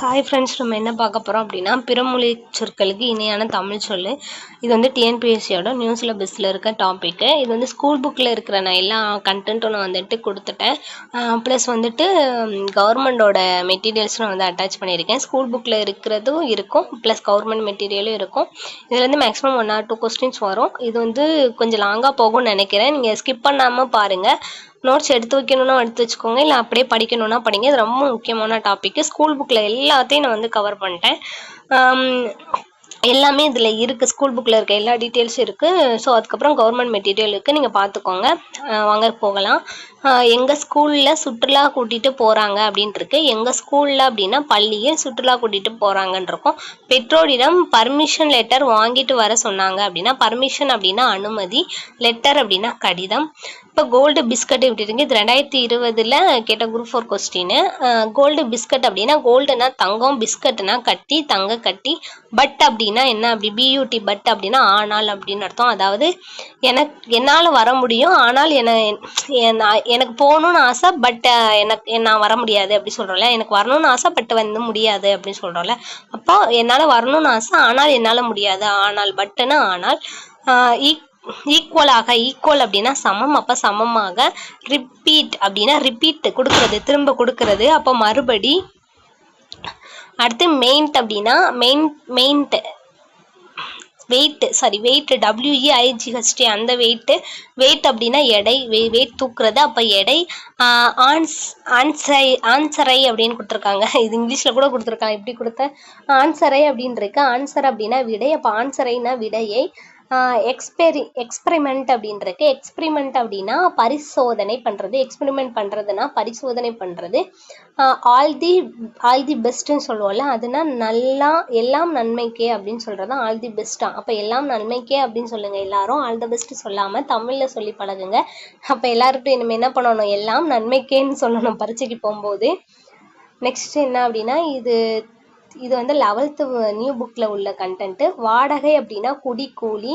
Hi friends, நம்ம என்ன பார்க்க போகிறோம் அப்படின்னா பிறமொழி சொற்களுக்கு இணையான தமிழ் சொல்லு. இது வந்து டிஎன்பிஎஸ்சியோட நியூ சிலபஸில் இருக்க டாப்பிக்கு. இது வந்து ஸ்கூல் புக்கில் இருக்கிற நான் எல்லா கண்டென்ட்டும் நான் வந்துட்டு கொடுத்துட்டேன். ப்ளஸ் வந்துட்டு கவர்மெண்டோட மெட்டீரியல்ஸ் நான் வந்து அட்டாச் பண்ணியிருக்கேன். ஸ்கூல் புக்கில் இருக்கிறதும் இருக்கும், ப்ளஸ் கவர்மெண்ட் மெட்டீரியலும் இருக்கும். இதில் வந்து மேக்ஸிமம் 1 or 2 கொஸ்டின்ஸ் வரும். இது வந்து கொஞ்சம் லாங்காக போகும்னு நினைக்கிறேன். நீங்கள் ஸ்கிப் பண்ணாமல் பாருங்கள். நோட்ஸ் எடுத்து வைக்கணும்னா எடுத்து வச்சுக்கோங்க, இல்லை அப்படியே படிக்கணும்னா படிங்க. இது ரொம்ப முக்கியமான டாபிக். ஸ்கூல் புக்கில் எல்லாத்தையும் நான் வந்து கவர் பண்ணிட்டேன். எல்லாமே இதில் இருக்குது. ஸ்கூல் புக்கில் இருக்க எல்லா டீட்டெயில்ஸும் இருக்குது. ஸோ அதுக்கப்புறம் கவர்மெண்ட் மெட்டீரியல் இருக்குது, நீங்கள் பார்த்துக்கோங்க. வாங்க போகலாம். எங்கள் ஸ்கூலில் சுற்றுலா கூட்டிகிட்டு போகிறாங்க அப்படின்ட்டு இருக்கு. எங்கள் ஸ்கூலில் அப்படின்னா பள்ளியை சுற்றுலா கூட்டிகிட்டு போகிறாங்கன்னு இருக்கும். பெற்றோரிடம் பர்மிஷன் லெட்டர் வாங்கிட்டு வர சொன்னாங்க அப்படின்னா பர்மிஷன் அப்படின்னா அனுமதி, லெட்டர் அப்படின்னா கடிதம். இப்போ கோல்டு பிஸ்கட் இப்படி இருக்கு. இது 2020 கேட்ட குரூப் 4 கொஸ்டின். கோல்டு பிஸ்கட் அப்படின்னா கோல்டுனா தங்கம், பிஸ்கட்னா கட்டி, தங்க கட்டி. பட் அப்படின்னா என்ன, அப்படி பியூட்டி பட் அப்படின்னா ஆனால் அப்படின்னு அர்த்தம். அதாவது என்னால் வர முடியும், ஆனால் எனக்கு போகணும்னு ஆசை, பட் நான் வர முடியாது அப்படி சொல்கிறோம்ல. எனக்கு வரணும்னு ஆசை, பட் வந்து முடியாது அப்படின்னு சொல்கிறோம்ல. அப்போ என்னால் வரணும்னு ஆசை, ஆனால் என்னால் முடியாது. ஆனால் பட்டுன்னா ஆனால். ஈக்குவலாக, ஈக்குவல் அப்படின்னா சமம், அப்போ சமமாக. ரிப்பீட் அப்படின்னா ரிப்பீட் கொடுக்கறது, திரும்ப கொடுக்கறது, அப்போ மறுபடி. அடுத்து மெயின்ட் அப்படின்னா மெயின்ட் வெயிட், வெயிட் WEIGHT அந்த வெயிட் அப்படின்னா எடை, வெயிட் தூக்குறது, அப்போ எடை. ஆன்சரை அப்படின்னு கொடுத்துருக்காங்க. இது இங்கிலீஷில் கூட கொடுத்துருக்காங்க. இப்படி கொடுத்த ஆன்சரை அப்படின்னு இருக்கு. ஆன்சர் அப்படின்னா விடை, அப்போ ஆன்சரைனா விடையை. எக்ஸ்பெரிமெண்ட் அப்படின்னு இருக்கு. எக்ஸ்பெரிமெண்ட் அப்படின்னா பரிசோதனை பண்ணுறது. எக்ஸ்பெரிமெண்ட் பண்ணுறதுனா பரிசோதனை பண்ணுறது. ஆல் தி பெஸ்ட்டுன்னு சொல்லுவோம்ல, அதுனா நல்லா, எல்லாம் நன்மைக்கே அப்படின்னு சொல்கிறது தான் ஆல் தி பெஸ்ட்டா. அப்போ எல்லாம் நன்மைக்கே அப்படின்னு சொல்லுங்கள் எல்லாரும். ஆல் தி பெஸ்ட் சொல்லாமல் தமிழில் சொல்லி பழகுங்க. அப்போ எல்லாருக்கும் இனிமேல் என்ன பண்ணணும், எல்லாம் நன்மைக்கேன்னு சொல்லணும் பரீட்சைக்கு போகும்போது. நெக்ஸ்ட் என்ன அப்படின்னா இது வந்து 11th நியூ புக்கில் உள்ள கண்டென்ட்டு. வாடகை அப்படின்னா குடிக்கூலி.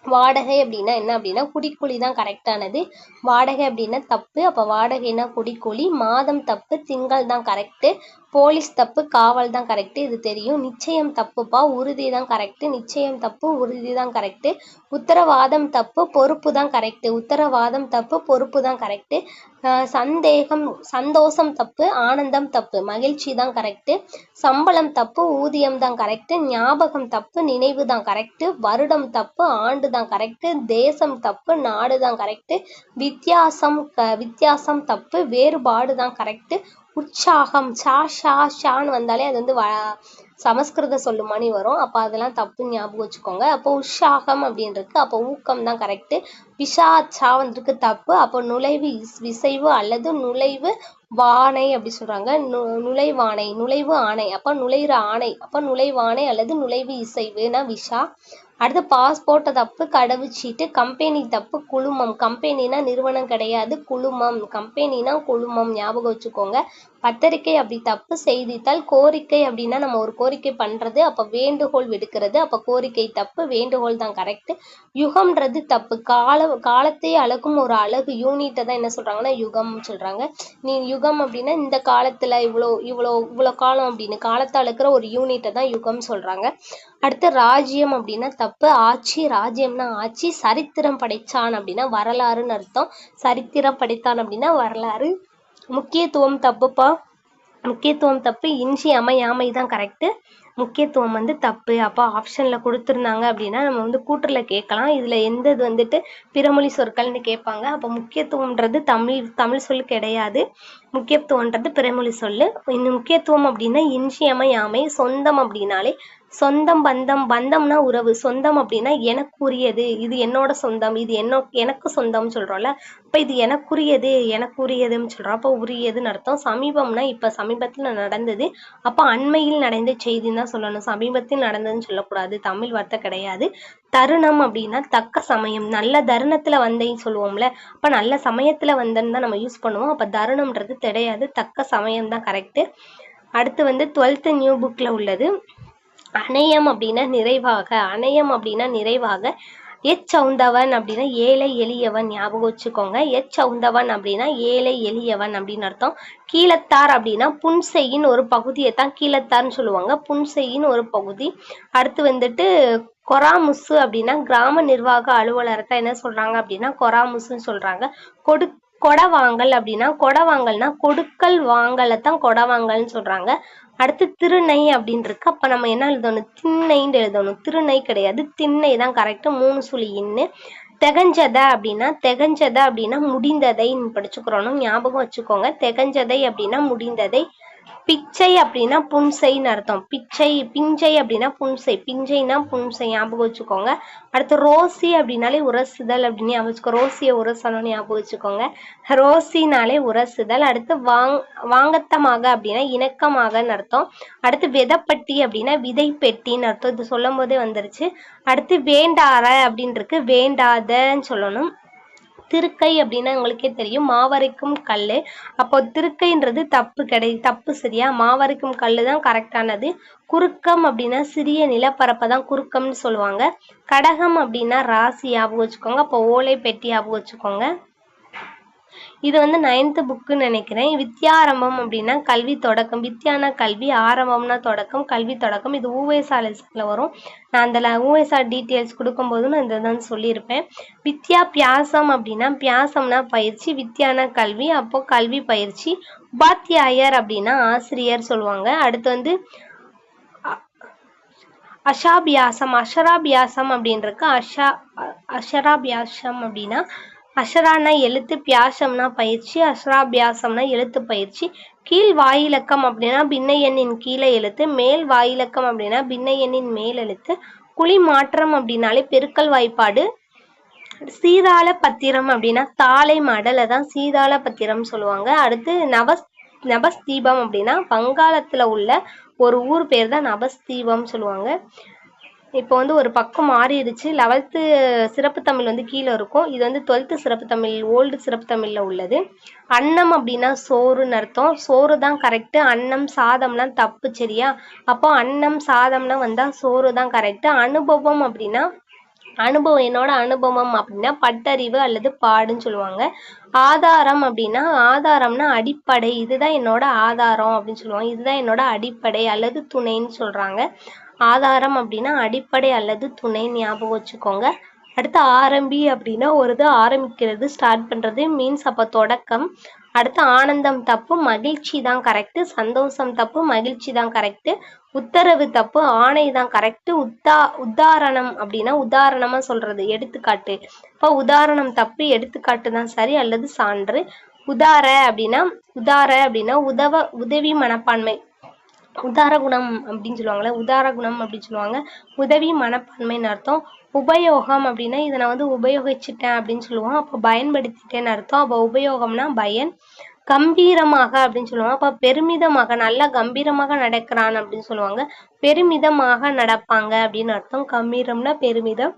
வாடகை அப்படின்னா என்ன அப்படின்னா குடிக்கூலி தான் கரெக்டானது. வாடகை அப்படின்னா தப்பு, அப்போ வாடகைனா குடிக்கூலி. மாதம் தப்பு, திங்கள் தான் கரெக்டு. போலீஸ் தப்பு, காவல் தான் கரெக்டு, இது தெரியும். நிச்சயம் தப்புப்பா, உறுதி தான் கரெக்டு. நிச்சயம் தப்பு, உறுதி தான் கரெக்டு. உத்தரவாதம் தப்பு, பொறுப்பு தான் கரெக்டு. உத்தரவாதம் தப்பு, பொறுப்பு தான் கரெக்டு. சந்தோஷம் தப்பு, ஆனந்தம் தப்பு, மகிழ்ச்சி தான் கரெக்டு. சம்பளம் தப்பு, ஊதியம் தான் கரெக்டு. ஞாபகம் தப்பு, நினைவு தான் கரெக்டு. வருடம் தப்பு, ஆண்டு தான் கரெக்டு. தேசம் தப்பு, நாடு தான் கரெக்டு. வித்தியாசம் தப்பு, வேறுபாடு தான் கரெக்டு. உற்சாகம் ஷான்னு வந்தாலே அது வந்து சமஸ்கிருத சொல்லுமானி வரும். அப்போ அதெல்லாம் தப்புன்னு ஞாபகம் வச்சுக்கோங்க. அப்போ உற்சாகம் அப்படின்னு இருக்கு, அப்போ ஊக்கம் தான் கரெக்டு. விஷாச்சா வந்துருக்கு தப்பு, அப்போ நுழைவு விசைவு அல்லது நுழைவு வானை அப்படி சொல்றாங்க. நுழைவானை, நுழைவு ஆணை, அப்போ நுழைகிற ஆணை, அப்போ நுழைவானை அல்லது நுழைவு இசைவுனா விஷா. அடுத்து பாஸ்போர்ட் தப்பு, கடவுச்சீட்டு. கம்பெனி தப்பு, குழுமம். கம்பெனினா நிறுவனம் கிடையாது, குழுமம். கம்பெனினா குழுமம், ஞாபகம் வச்சுக்கோங்க. பத்திரிக்கை அப்படி தப்பு. செய்தித்தாள். கோரிக்கை அப்படின்னா நம்ம ஒரு கோரிக்கை பண்றது, அப்போ வேண்டுகோள் விடுக்கிறது, அப்போ கோரிக்கை தப்பு, வேண்டுகோள் தான் கரெக்ட். யுகம்ன்றது தப்பு. காலத்தை அளக்கும் ஒரு அழகு, யூனிட்டை தான் என்ன சொல்றாங்கன்னா யுகம் சொல்றாங்க. யுகம் அப்படின்னா இந்த காலத்துல இவ்வளோ காலம் அப்படின்னு காலத்தை அளக்குற ஒரு யூனிட்டை தான் யுகம் சொல்றாங்க. அடுத்து ராஜ்யம் அப்படின்னா தப்பு. ஆட்சி, ராஜ்யம்னா ஆட்சி. சரித்திரம் படைச்சான் அப்படின்னா வரலாறுன்னு அர்த்தம். சரித்திரம் படைத்தான் அப்படின்னா வரலாறு. முக்கியத்துவம் தப்புப்பா, முக்கியத்துவம் தப்பு. இன்றியமையாமை தான் கரெக்டு. முக்கியத்துவம் வந்து தப்பு. அப்போ ஆப்ஷனில் கொடுத்துருந்தாங்க அப்படின்னா நம்ம வந்து கூற்றுல கேட்கலாம். இதில் எந்த இது வந்துட்டு பிறமொழி சொற்கள்னு கேட்பாங்க. அப்போ முக்கியத்துவம்ன்றது தமிழ் சொல் கிடையாது. முக்கியத்துவன்றது பிறமொழி சொல்லு. இன்னும் முக்கியத்துவம் அப்படின்னா இன்றியமையாமை. சொந்தம் அப்படின்னாலே சொந்தம், பந்தம்னா உறவு. சொந்தம் அப்படின்னா எனக்குரியது, இது என்னோட சொந்தம், இது எனக்கு சொந்தம்னு சொல்றோம்ல. அப்போ இது எனக்குரியதுன்னு சொல்றோம். அப்போ உரியதுன்னு அர்த்தம். சமீபம்னா இப்போ சமீபத்தில் நடந்தது, அப்போ அண்மையில் நடந்த செய்தின்னு தான் சொல்லணும். சமீபத்தில் நடந்ததுன்னு சொல்லக்கூடாது, தமிழ் வார்த்தை கிடையாது. தருணம் அப்படின்னா தக்க சமயம். நல்ல தருணத்துல வந்தேன்னு சொல்லுவோம்ல, அப்போ நல்ல சமயத்துல வந்தேன்னு தான் நம்ம யூஸ் பண்ணுவோம். அப்போ தருணம்ன்றது கிடையாது, தக்க சமயம் தான் கரெக்டு. அடுத்து வந்து 12th நியூ புக்ல உள்ளது. அணையம் அப்படின்னா நிறைவாக. அணையம் அப்படின்னா நிறைவாக. எச்சவுந்தவன் அப்படின்னா ஏழை எளியவன், ஞாபகம் வச்சுக்கோங்க. எச்சவுந்தவன் அப்படின்னா ஏழை எளியவன் அப்படின்னு அர்த்தம். கீழத்தார் அப்படின்னா புன்செய்யின் ஒரு பகுதியை தான் கீழத்தார்னு சொல்லுவாங்க, புன்செய்யின் ஒரு பகுதி. அடுத்து வந்துட்டு கொராமுசு அப்படின்னா கிராம நிர்வாக அலுவலரை தான் என்ன சொல்றாங்க அப்படின்னா கொராமுசுன்னு சொல்றாங்க. கொடவாங்கல் அப்படின்னா கொடவாங்கல்னா கொடுக்கல் வாங்கலை தான் கொடவாங்கல்னு சொல்றாங்க. அடுத்து திருநை அப்படின்னு இருக்கு. அப்ப நம்ம என்ன எழுதணும், திண்ணைன்னு எழுதணும். திருநை கிடையாது, திண்ணை தான் கரெக்ட். 3 சுழி இன்னு. தெகஞ்சத அப்படின்னா முடிந்ததை படிச்சுக்கிறோம், ஞாபகம் வச்சுக்கோங்க. தெகஞ்சதை அப்படின்னா முடிந்ததை. பிச்சை அப்படின்னா புன்செய்ன்னு அர்த்தம். பிஞ்சை அப்படின்னா புன்செய், பிஞ்சைனா புன்செய், ஞாபகம் வச்சுக்கோங்க. அடுத்து ரோசி அப்படின்னாலே உரசுதல் அப்படின்னு ஞாபகம் வச்சுக்கோ. ரோசியை உரசணும்னு ஞாபகம் வச்சுக்கோங்க. ரோசினாலே உரசுதல். அடுத்து வாங்கத்தமாக அப்படின்னா இணக்கமாகன்னு அர்த்தம். அடுத்து விதைப்பட்டி அப்படின்னா விதை பெட்டின்னு அர்த்தம். இது சொல்லும் போதே வந்துருச்சு. அடுத்து வேண்டார அப்படின்னு இருக்கு, வேண்டாதன்னு சொல்லணும். திருக்கை அப்படின்னா உங்களுக்கே தெரியும், மாவரைக்கும் கல். அப்போ திருக்கைன்றது தப்பு சரியா, மாவரைக்கும் கல் தான் கரெக்டானது. குறுக்கம் அப்படின்னா சிறிய நிலப்பரப்பை தான் குறுக்கம்னு சொல்லுவாங்க. கடகம் அப்படின்னா ராசி, ஞாபகம் வச்சுக்கோங்க. அப்போ ஓலை பெட்டி ஞாபகம் வச்சுக்கோங்க. இது வந்து 9th புக்குன்னு நினைக்கிறேன். வித்யாரம்பம் அப்படின்னா கல்வி தொடக்கம், வித்யானா கல்வி, ஆரம்பம்னா தொடக்கம், கல்வி தொடக்கம். இது ஊவேசா லிஸ்ட்ல வரும். நான் அந்த ஊவேசா டீட்டெயில்ஸ் கொடுக்கும்போது நான் இந்த தான் சொல்லியிருப்பேன். வித்யா பியாசம் அப்படின்னா பியாசம்னா பயிற்சி, வித்யானா கல்வி, அப்போ கல்வி பயிற்சி. உபாத்தியாயர் அப்படின்னா ஆசிரியர் சொல்லுவாங்க. அடுத்து வந்து அஷராபியாசம் அப்படின்றது. அஷராபியாசம் அப்படின்னா அஷரானா எழுத்து, பியாசம்னா பயிற்சி, அஷராபியாசம்னா எழுத்து பயிற்சி. கீழ் வாயிலக்கம் அப்படின்னா பின்ன எண்ணின் கீழே எழுத்து, மேல் வாயிலக்கம் அப்படின்னா பின்ன எண்ணின் மேல் எழுத்து. குழி மாற்றம் அப்படின்னாலே பெருக்கல் வாய்ப்பாடு. சீதாள பத்திரம் அப்படின்னா தாளை மடலை தான் சீதாள பத்திரம் சொல்லுவாங்க. அடுத்து நபஸ்தீபம் அப்படின்னா வங்காளத்துல உள்ள ஒரு ஊர் பேர் தான் நபஸ்தீபம் சொல்லுவாங்க. இப்போ வந்து ஒரு பக்கம் மாறிடுச்சு. 11th சிறப்பு தமிழ் வந்து கீழே இருக்கும். இது வந்து 12th சிறப்பு தமிழ், ஓல்டு சிறப்பு தமிழ்ல உள்ளது. அன்னம் அப்படின்னா சோறுன்னு அர்த்தம். சோறு தான் கரெக்ட். அன்னம் சாதம்லாம் தப்பு சரியா. அப்போ அன்னம் சாதம்னா வந்தா சோறு தான் கரெக்ட். அனுபவம் அப்படின்னா அனுபவம், என்னோட அனுபவம் அப்படின்னா பட்டறிவு அல்லது பாடுன்னு சொல்லுவாங்க. ஆதாரம் அப்படின்னா ஆதாரம்னா அடிப்படை, இதுதான் என்னோட ஆதாரம் அப்படின்னு சொல்லுவாங்க. இதுதான் என்னோட அடிப்படை அல்லது துணைன்னு சொல்றாங்க. ஆதாரம் அப்படின்னா அடிப்படை அல்லது துணை, ஞாபகம் வச்சுக்கோங்க. அடுத்து ஆரம்பி அப்படின்னா ஒரு இது ஆரம்பிக்கிறது, ஸ்டார்ட் பண்றது மீன்ஸ், அப்போ தொடக்கம். அடுத்து ஆனந்தம் தப்பு, மகிழ்ச்சி தான் கரெக்ட். சந்தோஷம் தப்பு, மகிழ்ச்சி தான் கரெக்ட். உத்தரவு தப்பு, ஆணை தான் கரெக்ட். உதாரணம் அப்படின்னா உதாரணமா சொல்றது, எடுத்துக்காட்டு. இப்போ உதாரணம் தப்பு, எடுத்துக்காட்டு தான் சரி அல்லது சான்று. உதார அப்படின்னா உதவி மனப்பான்மை, உதார குணம் அப்படின்னு சொல்லுவாங்கல்ல, உதார குணம் அப்படின்னு சொல்லுவாங்க. உதவி மனப்பான்மைன்னு அர்த்தம். உபயோகம் அப்படின்னா இதை நான் வந்து உபயோகிச்சுட்டேன் அப்படின்னு சொல்லுவோம், அப்போ பயன்படுத்திட்டேன்னு அர்த்தம். அப்போ உபயோகம்னா பயன். கம்பீரமாக அப்படின்னு சொல்லுவாங்க. அப்போ பெருமிதமாக, நல்லா கம்பீரமாக நடக்கிறான் அப்படின்னு சொல்லுவாங்க. பெருமிதமாக நடப்பாங்க அப்படின்னு அர்த்தம். கம்பீரம்னா பெருமிதம்.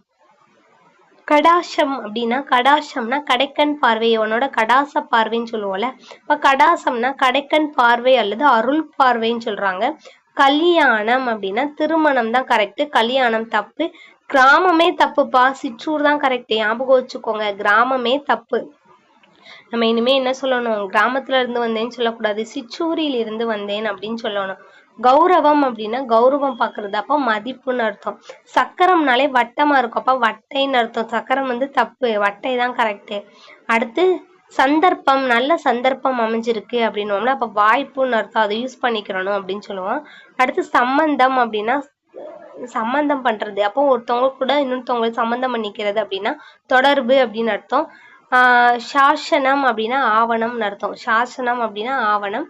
கடாசம் அப்படின்னா கடாசம்னா கடைக்கண் பார்வை, அவனோட கடாச பார்வைன்னு சொல்லுவோம்ல. இப்ப கடாசம்னா கடைக்கண் பார்வை அல்லது அருள் பார்வைன்னு சொல்றாங்க. கல்யாணம் அப்படின்னா திருமணம் தான் கரெக்ட், கல்யாணம் தப்பு. கிராமமே தப்புப்பா, சிற்றூர் தான் கரெக்ட், ஞாபகம் வச்சுக்கோங்க. கிராமமே தப்பு. நம்ம இனிமே என்ன சொல்லணும், கிராமத்துல இருந்து வந்தேன்னு சொல்லக்கூடாது, சிற்றூரில் இருந்து வந்தேன் அப்படின்னு சொல்லணும். கௌரவம் அப்படின்னா கௌரவம் பாக்குறது, அப்ப மதிப்புன்னு அர்த்தம். சக்கரம்னாலே வட்டமா இருக்கும், அப்ப வட்டைன்னு அர்த்தம். சக்கரம் வந்து தப்பு, வட்டை தான் கரெக்ட். அடுத்து சந்தர்ப்பம், நல்ல சந்தர்ப்பம் அமைஞ்சிருக்கு அப்படின்னோம்னா அப்ப வாய்ப்புன்னு அர்த்தம், அதை யூஸ் பண்ணிக்கிறணும் அப்படின்னு சொல்லுவோம். அடுத்து சம்பந்தம் அப்படின்னா சம்பந்தம் பண்றது, அப்போ ஒருத்தவங்க கூட இன்னொருத்தவங்க சம்பந்தம் பண்ணிக்கிறது அப்படின்னா தொடர்பு அப்படின்னு அர்த்தம். சாசனம் அப்படின்னா ஆவணம்னு அர்த்தம். சாசனம் அப்படின்னா ஆவணம்.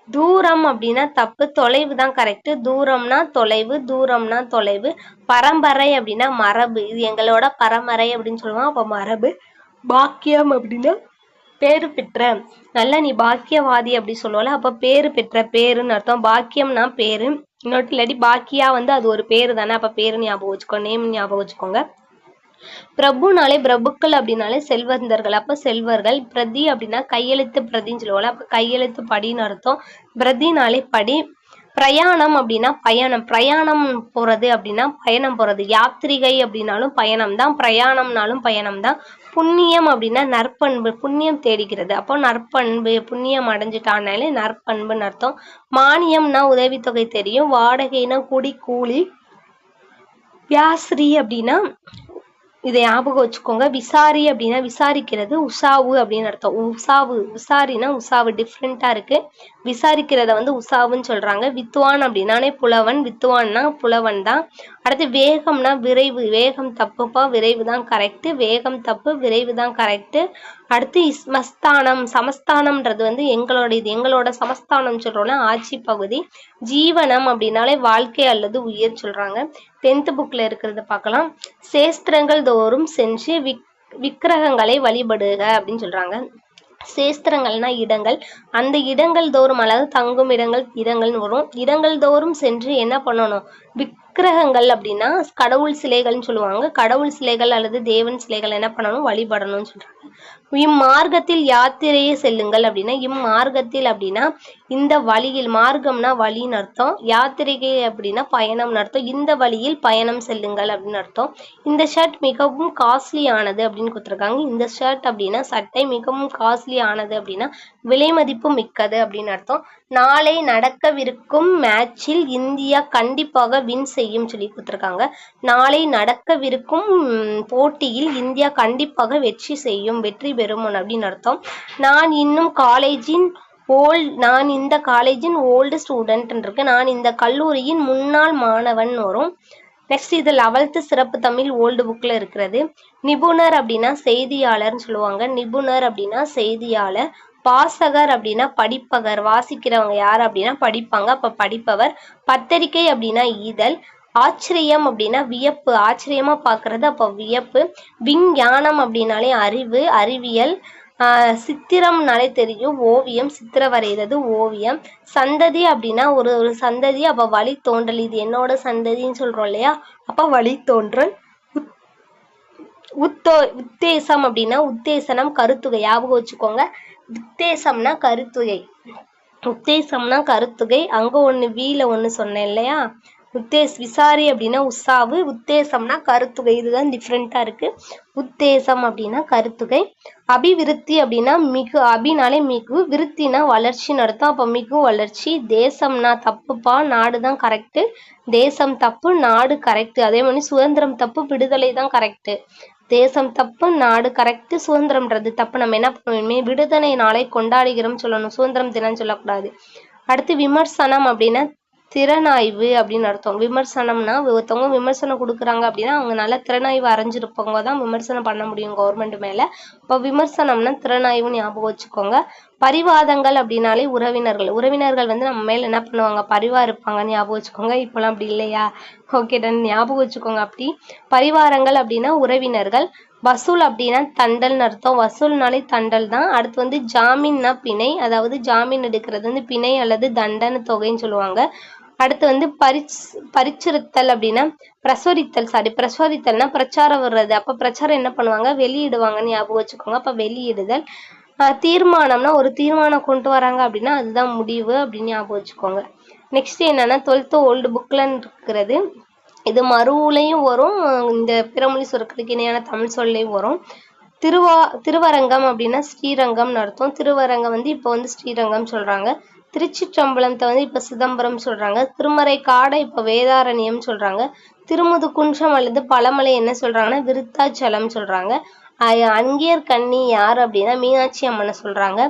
தூரம் அப்படின்னா தப்பு, தொலைவு தான் கரெக்ட். தூரம்னா தொலைவு, தூரம்னா தொலைவு. பரம்பரை அப்படின்னா மரபு, இது எங்களோட பரம்பரை அப்படின்னு சொல்லுவாங்க, அப்போ மரபு. பாக்கியம் அப்படின்னா பேரு பெற்ற, நல்லா நீ பாக்கியவாதி அப்படி சொல்லுவோம்ல, அப்ப பேரு பெற்ற, பேருன்னு அர்த்தம். பாக்கியம்னா பேரு, இன்னொரு இல்லாட்டி பாக்கியா வந்து அது ஒரு பேரு தானே, அப்ப பேரு ஞாபகம் வச்சுக்கோ, நேம் ஞாபகம் வச்சுக்கோங்க. பிரபுனாலே பிரபுக்கள் அப்படின்னாலே செல்வந்தர்கள், அப்ப செல்வர்கள். பிரதி அப்படின்னா கையெழுத்து பிரதின்னு சொல்லுவோம்ல, அப்ப கையெழுத்து படின்னு அர்த்தம். பிரதினாலே படி. பிரயாணம் அப்படின்னா பயணம், பிரயாணம் போறது அப்படின்னா பயணம் போறது. யாத்திரிகை அப்படின்னாலும் பயணம் தான், பிரயாணம்னாலும் பயணம் தான். புண்ணியம் அப்படின்னா நற்பண்பு, புண்ணியம் தேடிக்கிறது. அப்போ நற்பண்பு, புண்ணியம் அடைஞ்சிட்டானாலே நற்பண்புன்னு அர்த்தம். மானியம்னா உதவித்தொகை தெரியும். வாடகைனா குடி கூலி. வியாஸ்ரீ அப்படின்னா இதை ஞாபகம் வச்சுக்கோங்க. விசாரி அப்படின்னா விசாரிக்கிறது. உசாவு அப்படின்னு அர்த்தம். உசாவு, விசாரினா உசாவு, டிஃப்ரெண்டா இருக்கு. விசாரிக்கிறத வந்து உசாவுன்னு சொல்றாங்க. வித்வான் அப்படின்னாலே புலவன், வித்வான்னா புலவன் தான். அடுத்து வேகம்னா விரைவு, வேகம் தப்புப்பா, விரைவு தான் கரெக்ட். வேகம் தப்பு, விரைவு தான் கரெக்ட். அடுத்து மஸ்தானம், சமஸ்தானம்ன்றது வந்து எங்களோட சமஸ்தானம் சொல்றோம்ல, ஆட்சி பகுதி. ஜீவனம் அப்படின்னாலே வாழ்க்கை அல்லது உயிர் சொல்றாங்க. 10th புக்ல இருக்கிறத பார்க்கலாம். சேஸ்திரங்கள் தோறும் சென்று விக்கிரகங்களை வழிபடுக அப்படின்னு சொல்றாங்க. சேஸ்திரங்கள்னா இடங்கள், அந்த இடங்கள் தோறும், அதாவது தங்கும் இடங்கள்னு வரும். இடங்கள் தோறும் சென்று என்ன பண்ணணும்? விக்கிரகங்கள் அப்படின்னா கடவுள் சிலைகள்னு சொல்லுவாங்க. கடவுள் சிலைகள் அல்லது தேவன் சிலைகள் என்ன பண்ணணும்? வழிபடணும்னு சொல்றாங்க. இம்மார்க்கத்தில் யாத்திரையே செல்லுங்கள் அப்படின்னா, இம்மார்க்கத்தில் அப்படின்னா இந்த வழியில், மார்க்கம்னா வழின்னு அர்த்தம். யாத்திரைகை அப்படின்னா பயணம்னு அர்த்தம். இந்த வழியில் பயணம் செல்லுங்கள் அப்படின்னு அர்த்தம். இந்த ஷர்ட் மிகவும் காஸ்ட்லி ஆனது அப்படின்னு கொடுத்துருக்காங்க. இந்த ஷர்ட் அப்படின்னா சட்டை மிகவும் காஸ்ட்லி ஆனது அப்படின்னா விலை மதிப்பு மிக்கது அப்படின்னு அர்த்தம். நாளை நடக்கவிருக்கும் மேட்சில் இந்தியா கண்டிப்பாக வின் செய்யும் சொல்லி கொடுத்துருக்காங்க. நாளை நடக்கவிருக்கும் போட்டியில் இந்தியா கண்டிப்பாக வெற்றி பெறும் அப்படின்னு அர்த்தம். நான் இந்த காலேஜின் ஓல்டு ஸ்டூடெண்ட் இருக்கு. நான் இந்த கல்லூரியின் முன்னாள் மாணவன் வரும். நெக்ஸ்ட் இது 11th சிறப்பு தமிழ் ஓல்டு புக்ல இருக்கிறது. நிபுணர் அப்படின்னா செய்தியாளர்னு சொல்லுவாங்க. நிபுணர் அப்படின்னா செய்தியாளர். வாசகர் அப்படின்னா படிப்பவர், வாசிக்கிறவங்க யார் அப்படின்னா படிப்பாங்க, அப்ப படிப்பவர். பத்திரிகை அப்படின்னா இதழ். ஆச்சரியம் அப்படின்னா வியப்பு, ஆச்சரியமா பாக்குறது, அப்ப வியப்பு. விஞ்ஞானம் அப்படின்னாலே அறிவு, அறிவியல். சித்திரம்னாலே தெரியும், ஓவியம், சித்திர வரைகிறது ஓவியம். சந்ததி அப்படின்னா ஒரு சந்ததி, அப்ப வழி தோன்றல், இது என்னோட சந்ததின்னு சொல்றோம் இல்லையா, அப்ப வழி தோன்றல். உத்தேசம் அப்படின்னா உத்தேசனம், கருத்துகை, ஞாபகம் வச்சுக்கோங்க. உத்தேசம்னா கருத்துகை, உத்தேசம்னா கருத்துகை. அங்க ஒண்ணு வீல ஒண்ணு சொன்னேன் இல்லையா, விசாரி அப்படின்னா உசாவு, உத்தேசம்னா கருத்துகை. இதுதான் டிஃப்ரெண்டா இருக்கு. உத்தேசம் அப்படின்னா கருத்துகை. அபிவிருத்தி அப்படின்னா மிகு, அபினாலே மிகு, விருத்தினா வளர்ச்சின்னு அர்த்தம், அப்ப மிகு வளர்ச்சி. தேசம்னா தப்புப்பா, நாடுதான் கரெக்ட். தேசம் தப்பு, நாடு கரெக்ட். அதே மாதிரி சுதந்திரம் தப்பு, விடுதலை தான் கரெக்ட். தேசம் தப்பு, நாடு கரெக்ட். சுதந்திரம்ன்றது தப்பு. நம்ம என்ன பண்ணுவோமே, விடுதலை நாளை கொண்டாடுகிறோம் சொல்லணும், சுதந்திரம் தினம் சொல்லக்கூடாது. அடுத்து விமர்சனம் அப்படின்னா திறனாய்வு அப்படின்னு அர்த்தம். விமர்சனம்னா ஒருத்தவங்க விமர்சனம் கொடுக்குறாங்க அப்படின்னா அவங்க நல்லா திறனாய்வு அரைஞ்சிருப்பவங்க தான் விமர்சனம் பண்ண முடியும் கவர்மெண்ட் மேல. இப்போ விமர்சனம்னா திறனாய்வு ஞாபகம் வச்சுக்கோங்க. பரிவாதங்கள் அப்படின்னாலே உறவினர்கள். உறவினர்கள் வந்து நம்ம மேல என்ன பண்ணுவாங்க, பரிவா இருப்பாங்கன்னு ஞாபகம் வச்சுக்கோங்க. இப்பெல்லாம் அப்படி இல்லையா, ஓகே டன், ஞாபகம் வச்சுக்கோங்க. அப்படி பரிவாரங்கள் அப்படின்னா உறவினர்கள். வசூல் அப்படின்னா தண்டல்னு அர்த்தம். வசூல்னாலே தண்டல் தான். அடுத்து வந்து ஜாமீன்னா பிணை, அதாவது ஜாமீன் எடுக்கிறது வந்து பிணை அல்லது தண்டனை தொகைன்னு சொல்லுவாங்க. அடுத்து வந்து பரிச்சுறுத்தல் அப்படின்னா பிரசுரித்தல்னா பிரச்சாரம் வர்றது. அப்ப பிரச்சாரம் என்ன பண்ணுவாங்க, வெளியிடுவாங்கன்னு ஞாபகம் வச்சுக்கோங்க. அப்ப வெளியிடுதல். தீர்மானம்னா ஒரு தீர்மானம் கொண்டு வராங்க அப்படின்னா அதுதான் முடிவு அப்படின்னு ஞாபகம் வச்சுக்கோங்க. நெக்ஸ்ட் என்னன்னா 12th ஓல்டு புக்ல இருக்கிறது. இது மறுவுலையும் வரும், இந்த பிறமொழி சொற்களுக்கு இணையான தமிழ் சொல்லையும் வரும். திருவரங்கம் அப்படின்னா ஸ்ரீரங்கம்னு அர்த்தம். திருவரங்கம் வந்து இப்போ வந்து ஸ்ரீரங்கம் சொல்றாங்க. திருச்சிற்றம்பலத்தை வந்து இப்ப சிதம்பரம் சொல்றாங்க. திருமறை காடை இப்ப வேதாரண்யம் சொல்றாங்க. திருமுதுகுன்றம் அல்லது பழமலை என்ன சொல்றாங்கன்னா விருத்தாச்சலம் சொல்றாங்க. அங்கேயர் கண்ணி யார் அப்படின்னா மீனாட்சி அம்மனை சொல்றாங்க.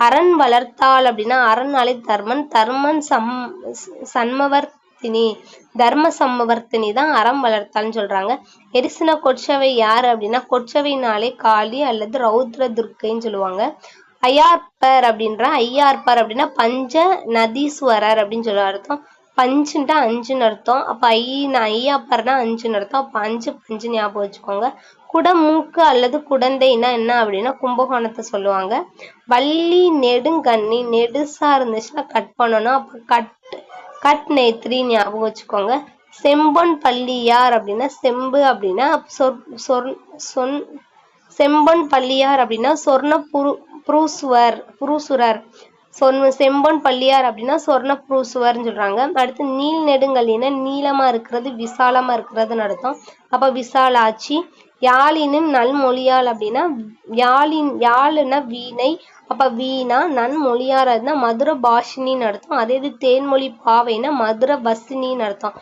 அரண் வளர்த்தாள் அப்படின்னா அரண்நாளை தர்மன், தர்மன் சன்மவர்த்தினி, தர்ம சம்மவர்த்தினி தான் அறம் வளர்த்தாள்னு சொல்றாங்க. எரிசின கொற்சவை யார் அப்படின்னா கொற்சவைனாலே காளி அல்லது ரௌத்ர துர்க்கைன்னு சொல்லுவாங்க. ஐயார்பர் அப்படின்னா பஞ்ச நதீஸ்வரர் அப்படின்னு சொல்ல அர்த்தம். பஞ்சுன்ட்டா 5ன்னு அர்த்தம். அப்ப ஐயாப்பர்னா 5ன்னு அர்த்தம். அப்ப 5 ஞாபகம் வச்சுக்கோங்க. குடமூக்கு அல்லது குடந்தைன்னா என்ன அப்படின்னா கும்பகோணத்தை சொல்லுவாங்க. வள்ளி நெடுங்கண்ணி, நெடுசா இருந்துச்சுன்னா கட் பண்ணணும், அப்ப கட் நேத்ரி ஞாபகம் வச்சுக்கோங்க. செம்பொன் பள்ளியார் அப்படின்னா செம்பு அப்படின்னா செம்பொன் பள்ளியார் அப்படின்னா சொர்ண புரூசுரர். செம்பொன் பள்ளியார் அப்படின்னா சொர்ண பூசுவர்னு சொல்றாங்க. அடுத்து நீள் நெடுங்கல்லினா நீளமா இருக்கிறது, விசாலமா இருக்கிறதுன்னு அர்த்தம். அப்ப விசாலாட்சி. யாழினும் நல்மொழியாள் அப்படின்னா யாழுன்னா வீணை, அப்ப வீணா. நன்மொழியார்னா மதுர பாஷினின்னு அர்த்தம். அதே இது தேன்மொழி பாவைன்னா மதுர வசினின்னு அர்த்தம்.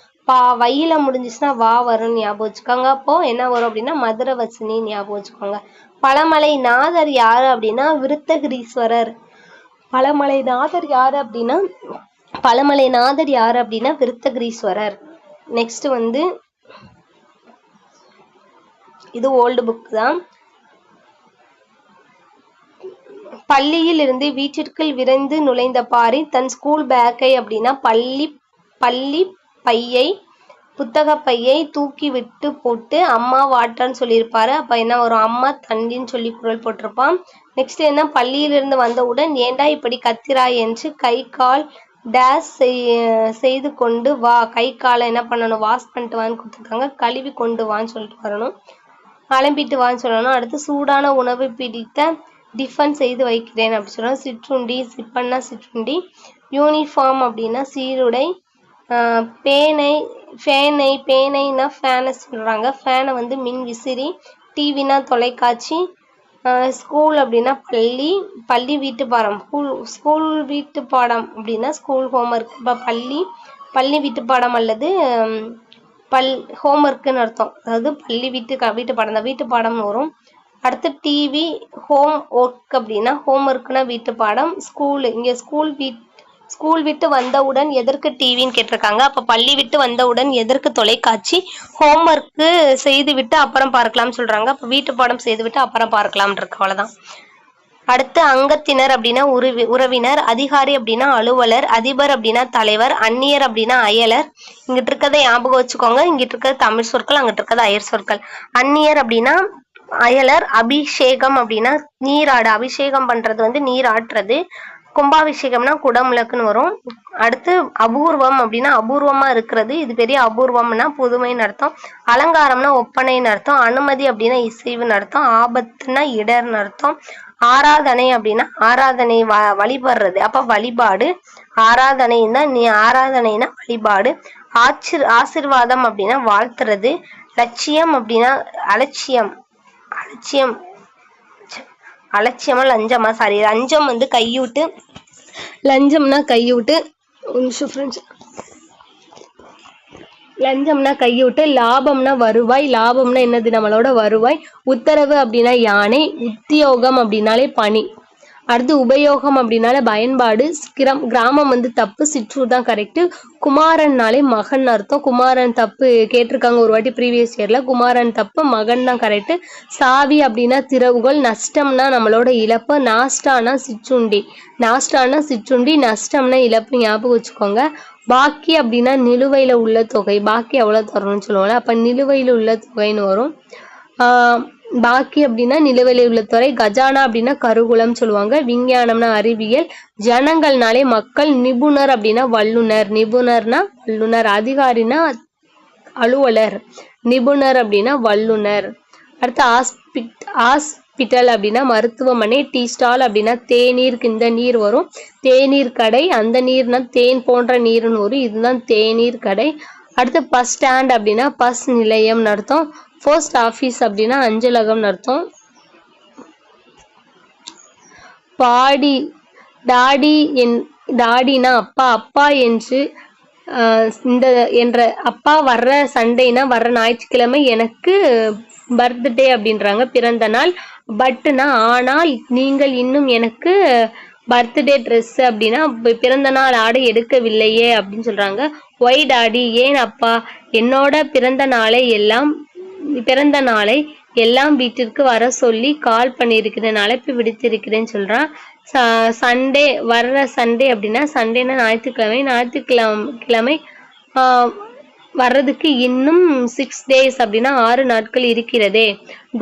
வையில முடிஞ்சிச்சுன்னா வா வரும்னு ஞாபகம் வச்சுக்கோங்க. அப்போ என்ன வரும் அப்படின்னா மதுர வசினின்னு ஞாபகம் வச்சுக்கோங்க. பழமலை நாதர் யாரு அப்படின்னா விருத்தகிரீஸ்வரர். பழமலைநாதர் யாரு அப்படின்னா விருத்தகிரீஸ்வரர். நெக்ஸ்ட் வந்து இது ஓல்டு புக் தான். பள்ளியில் இருந்து வீட்டிற்குள் விரைந்து நுழைந்த பாரி தன் ஸ்கூல் பேக்கை அப்படின்னா பள்ளி பையை, புத்தக பையை தூக்கி விட்டு போட்டு அம்மா வாட்டான்னு சொல்லியிருப்பாரு. அப்ப என்ன வரும்? அம்மா தண்டின்னு சொல்லி குரல் போட்டிருப்பான். நெக்ஸ்ட் என்ன? பள்ளியிலிருந்து வந்தவுடன் ஏண்டா இப்படி கத்திராய் என்று கை கால் டேஷ் செய்து கொண்டு வா. கை காலை என்ன பண்ணணும்? வாஷ் பண்ணிட்டு வான்னு கொடுத்துருக்காங்க. கழுவி கொண்டு வான்னு சொல்லிட்டு வரணும். அலம்பிட்டு வான்னு சொல்லணும். அடுத்து சூடான உணவு பிடித்த டிஃபன் செய்து வைக்கிறேன் அப்படி சொல்லணும். சிற்றுண்டி, சிப்பன்னா சிற்றுண்டி. யூனிஃபார்ம் அப்படின்னா சீருடை. பேனைனா ஃபேனை சொல்றாங்க. ஃபேனை வந்து மின் விசிறி. டிவினா தொலைக்காட்சி. ஸ்கூல் அப்படின்னா பள்ளி வீட்டு பாடம். ஸ்கூல் வீட்டு பாடம் அப்படின்னா ஸ்கூல் ஹோம்ஒர்க். இப்போ பள்ளி வீட்டு பாடம் அல்லது ஹோம்ஒர்க்குன்னு அர்த்தம். அதாவது பள்ளி வீட்டு பாடம் தான் வீட்டு பாடம்னு வரும். அடுத்து டிவி ஹோம் ஒர்க் அப்படின்னா ஹோம்ஒர்க்னா வீட்டு பாடம். இங்கே ஸ்கூல் விட்டு வந்தவுடன் எதற்கு டிவின்னு கேட்டிருக்காங்க. அப்ப பள்ளி விட்டு வந்தவுடன் எதற்கு தொலைக்காட்சி. ஹோம்ஒர்க்கு செய்து விட்டு அப்புறம் பார்க்கலாம் சொல்றாங்க. அப்ப வீட்டு பாடம் செய்து விட்டு அப்புறம் பார்க்கலாம் இருக்கு. அவ்வளவுதான். அடுத்து அங்கத்தினர் அப்படின்னா உறவினர். அதிகாரி அப்படின்னா அலுவலர். அதிபர் அப்படின்னா தலைவர். அந்நியர் அப்படின்னா அயலர். இங்கிட்டு இருக்கிறத ஞாபகம் வச்சுக்கோங்க. இங்கிட்டு இருக்கிறது தமிழ் சொற்கள், அங்கிட்டு இருக்கிறது அயர் சொற்கள். அந்நியர் அப்படின்னா அயலர். அபிஷேகம் அப்படின்னா நீராடு. அபிஷேகம் பண்றது வந்து நீராட்டுறது. கும்பாபிஷேகம்னா குடமுழக்குன்னு வரும். அடுத்து அபூர்வம் அப்படின்னா அபூர்வமா இருக்கிறது. இது பெரிய அபூர்வம்னா புதுமைன்னு அர்த்தம். அலங்காரம்னா ஒப்பனைன்னு அர்த்தம். அனுமதி அப்படின்னா இசைவுன்னு அர்த்தம். ஆபத்துனா இடர்னு அர்த்தம். ஆராதனை அப்படின்னா ஆராதனை வழிபடுறது. அப்ப வழிபாடு. ஆராதனைனா வழிபாடு. ஆசிர்வாதம் அப்படின்னா வாழ்த்துறது. லட்சியம் அப்படின்னா அலட்சியமா லஞ்சமா சாரி லஞ்சம் வந்து கையூட்டு. லஞ்சம்னா கையூட்டு. லஞ்சம்னா கையூட்டு. லாபம்னா வருவாய். லாபம்னா என்னது? நம்மளோட வருவாய். உத்தரவு அப்படின்னா யானை. உத்தியோகம் அப்படின்னாலே பணி. அடுத்து உபயோகம் அப்படின்னாலே பயன்பாடு. கிராமம் வந்து தப்பு. சிற்றூர் தான் கரெக்ட். குமாரன்னாலே மகன் அர்த்தம். குமாரன் தப்பு கேட்டிருக்காங்க ஒரு வாட்டி ப்ரீவியஸ் இயர்ல. குமாரன் தப்பு, மகன் தான் கரெக்ட். சாவி அப்படின்னா திறவுகோல். நஷ்டம்னா நம்மளோட இழப்பு. நாஸ்டானா சிற்றுண்டி. நஷ்டம்னா இழப்பு ஞாபகம் வச்சுக்கோங்க. பாக்கி அப்படின்னா நிலுவையில உள்ள தொகை. பாக்கி எவ்வளவு தரணும்னு சொல்லுவாங்க. அப்ப நிலுவையில் உள்ள தொகைன்னு வரும். பாக்கி அப்படின்னா நிலுவையில் உள்ள துறை. கஜானா அப்படின்னா கருகுலம் சொல்லுவாங்க. விஞ்ஞானம்னா அறிவியல். ஜனங்கள்னாலே மக்கள். நிபுணர் அப்படின்னா வல்லுனர். நிபுணர்னா வல்லுனர். அதிகாரினா அலுவலர். நிபுணர் அப்படின்னா வல்லுனர். அடுத்து ஹாஸ்பிட்டல் அப்படின்னா மருத்துவமனை. டீ ஸ்டால் அப்படின்னா தேநீருக்கு இந்த நீர் வரும். தேநீர் கடை. அந்த நீர்னா தேன் போன்ற நீர்னு வரும். இதுதான் தேநீர் கடை. அடுத்து பஸ் ஸ்டாண்ட் அப்படின்னா பஸ் நிலையம்னு அர்த்தம். போஸ்ட் ஆபீஸ் அப்படின்னா அஞ்சலகம்னு அர்த்தம். டாடினா அப்பா. அப்பா என்று அப்பா வர்ற சண்டேனா வர்ற ஞாயிற்றுக்கிழமை எனக்கு பர்த்டே அப்படின்றாங்க, பிறந்த நாள். பட்னா ஆனால் நீங்கள் இன்னும் எனக்கு பர்த்டே ட்ரெஸ் அப்படின்னா பிறந்த நாள் ஆடை எடுக்கவில்லையே அப்படின்னு சொல்றாங்க. ஒய் டாடி ஏன் அப்பா என்னோட பிறந்த நாளை எல்லாம் வீட்டிற்கு வர சொல்லி கால் பண்ணியிருக்கிறேன், அழைப்பு விடுத்திருக்கிறேன்னு சொல்றான். சண்டே வர்ற சண்டே அப்படின்னா சண்டேனா ஞாயிற்றுக்கிழமை வர்றதுக்கு இன்னும் 6 days அப்படின்னா 6 நாட்கள் இருக்கிறதே.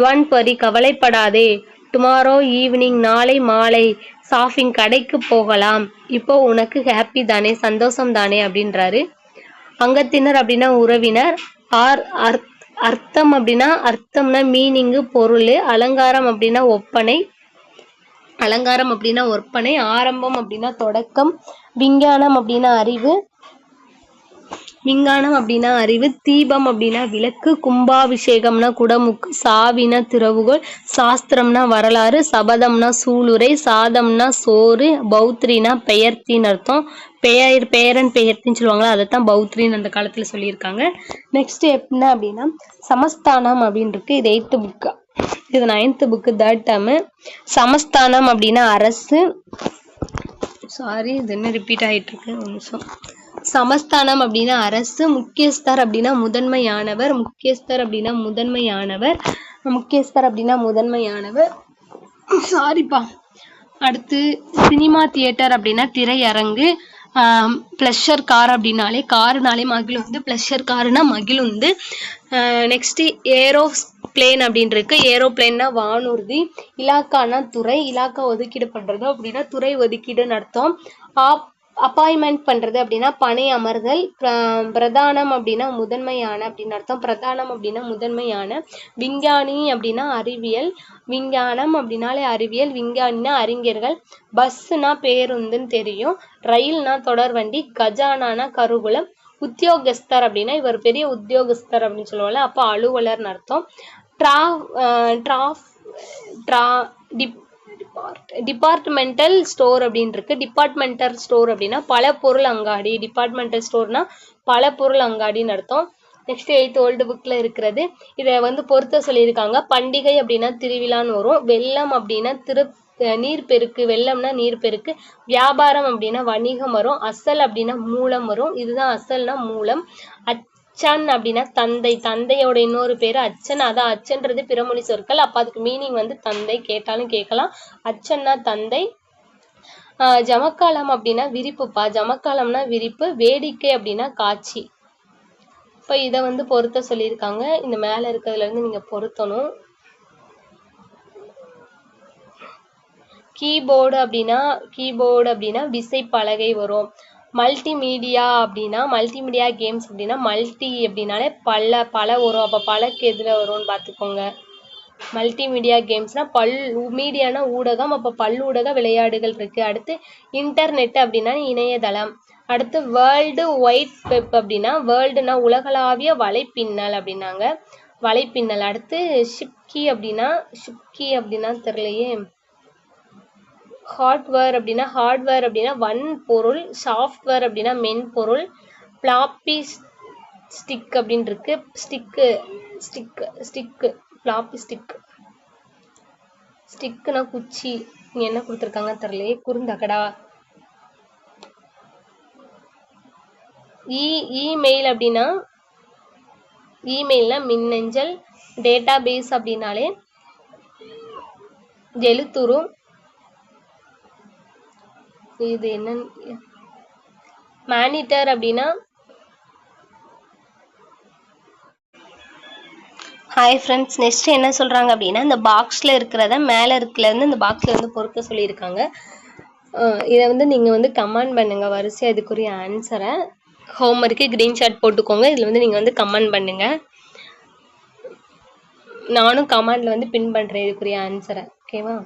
டோன்ட் வரி கவலைப்படாதே. டுமாரோ ஈவினிங் நாளை மாலை ஷாப்பிங் கடைக்கு போகலாம். இப்போ உனக்கு ஹாப்பி தானே, சந்தோஷம் தானே அப்படின்றாரு. அங்கத்தினர் அப்படின்னா உறவினர். அர்த்தம்னா மீனிங்கு பொருள். அலங்காரம் அப்படின்னா ஒப்பனை. அலங்காரம் அப்படின்னா ஒற்பனை, ஆரம்பம் அப்படின்னா தொடக்கம், விஞ்ஞானம் அப்படின்னா அறிவு, தீபம் அப்படின்னா விளக்கு, கும்பாபிஷேகம்னா குடமுக்கு, சாவினா திறவுகோல், சாஸ்திரம்னா வரலாறு, சபதம்னா சூளுரை, சாதம்னா சோறு, பௌத்ரினா பெயர்த்தின்னு அர்த்தம். பேரன் பெயர்த்தின்னு சொல்லுவாங்களா, அதைத்தான் பௌத்ரின்னு அந்த காலத்துல சொல்லியிருக்காங்க. நெக்ஸ்ட் என்ன அப்படின்னா சமஸ்தானம் அப்படின்னு இருக்கு. இது 8th புக்கு, இது 9th புக்கு, 3rd டேர்மு. சமஸ்தானம் அப்படின்னா அரசு. சாரி, இது என்ன ரிப்பீட் ஆயிட்டு இருக்கு, ஒரு நிமிஷம். சமஸ்தானம் அப்படின்னா அரசு. முக்கியஸ்தர் அப்படின்னா முதன்மையானவர். சாரிப்பா. அடுத்து சினிமா தியேட்டர் அப்படின்னா திரையரங்கு. பிளஷர் கார் அப்படின்னாலே, காருனாலே மகிழுந்து, பிளஷர் காருனா மகிழுந்து. நெக்ஸ்ட் ஏரோ பிளேன் அப்படின்னு இருக்கு. ஏரோப்ளேன்னா வானூர்தி. இலாக்கானா துறை. இலாக்கா ஒதுக்கீடு பண்றது அப்படின்னா துறை ஒதுக்கீடுன்னு அர்த்தம். அப்பாயின்மெண்ட் பண்றது அப்படின்னா பணி அமர்தல். பிரதானம் அப்படின்னா முதன்மையான அப்படின்னு அர்த்தம். விஞ்ஞானி அப்படின்னா அறிவியல். விஞ்ஞானம் அப்படின்னாலே அறிவியல். விஞ்ஞானினா அறிஞர்கள். பஸ்னா பேருந்துன்னு தெரியும். ரயில்னா தொடர்வண்டி. கஜானானா கருவூலம். உத்தியோகஸ்தர் அப்படின்னா இவர் பெரிய உத்தியோகஸ்தர் அப்படின்னு சொல்லுவாங்க, அப்போ அலுவலர்னு அர்த்தம். டிபார்ட்மெண்டல் ஸ்டோர் அப்படின்னு இருக்கு. டிபார்ட்மெண்டல் ஸ்டோர் அப்படின்னா பல பொருள் அங்காடி. டிபார்ட்மெண்டல் ஸ்டோர்னா பல பொருள் அங்காடின்னு அர்த்தம். நெக்ஸ்ட் 8th ஓல்டு புக்ல இருக்கிறது. இதை பொருத்த சொல்லியிருக்காங்க. பண்டிகை அப்படின்னா திருவிழான்னு வரும். வெள்ளம் அப்படின்னா நீர்பெருக்கு. வெள்ளம்னா நீர்பெருக்கு. வியாபாரம் அப்படின்னா வணிகம் வரும். அசல் அப்படின்னா மூலம் வரும். இதுதான் அசல்னா மூலம். அச்சன் அப்படின்னா தந்தை. தந்தையோட இன்னொரு பேரு அச்சன். அதான் அச்சன்றது பிறமொழி சொற்கள், அப்ப அதுக்கு மீனிங் தந்தை. கேட்டாலும் கேட்கலாம். அச்சன்னா தந்தை. ஜமக்காலம் அப்படின்னா விரிப்புப்பா. ஜமக்காலம்னா விரிப்பு. வேடிக்கை அப்படின்னா காட்சி. இப்ப இதை பொருத்த சொல்லியிருக்காங்க. இந்த மேல இருக்கிறதுல இருந்து நீங்க பொருத்தணும். கீபோர்டு அப்படின்னா விசைப்பலகை வரும். மல்டிமீடியா கேம்ஸ் அப்படின்னா மல்டி அப்படின்னாலே பல வரும். அப்ப பலக்கு எதுல வரும்னு பார்த்துக்கோங்க. மல்டிமீடியா கேம்ஸ்னா மீடியானா ஊடகம், அப்ப பல்லூடக விளையாடுகள் இருக்கு. அடுத்து இன்டர்நெட் அப்படின்னா இணையதளம். அடுத்து வேர்ல்டு வைட் வெப் அப்படின்னா வேர்ல்டுனா உலகளாவிய வலைப்பின்னல் அப்படின்னாங்க, வலைப்பின்னல். அடுத்து ஷிப்கி அப்படின்னா தெரியலையே. ஹார்ட்வேர் அப்படின்னா வன்பொருள். சாஃப்ட்வேர் அப்படின்னா மென்பொருள். ஃப்ளாப்பி ஸ்டிக் அப்படின்னு இருக்கு. ஃப்ளாப்பி ஸ்டிக்னா குச்சி. என்ன கொடுத்துருக்காங்க தெரியலையே. குறுந்தகடா. இமெயில்னா மின்னஞ்சல். டேட்டா பேஸ் அப்படின்னாலே எழுத்துரு. இது என்ன மானிட்டர் அப்படின்னா. ஹாய் ஃப்ரெண்ட்ஸ், நெக்ஸ்ட் என்ன சொல்றாங்க அப்படின்னா இந்த பாக்ஸ்ல இருக்கிறத மேல இருக்கிறது இந்த பாக்ஸ்ல பொருத்த சொல்லியிருக்காங்க. இதை நீங்க கமெண்ட் பண்ணுங்க வரிசையா இதுக்குரிய ஆன்சரை. ஹோம்ஒர்க்கு கிரீன்ஷாட் போட்டுக்கோங்க. இதுல நீங்க கமெண்ட் பண்ணுங்க. நானும் கமெண்ட்ல பின் பண்றேன் இதுக்குரிய ஆன்சரை. ஓகேவா?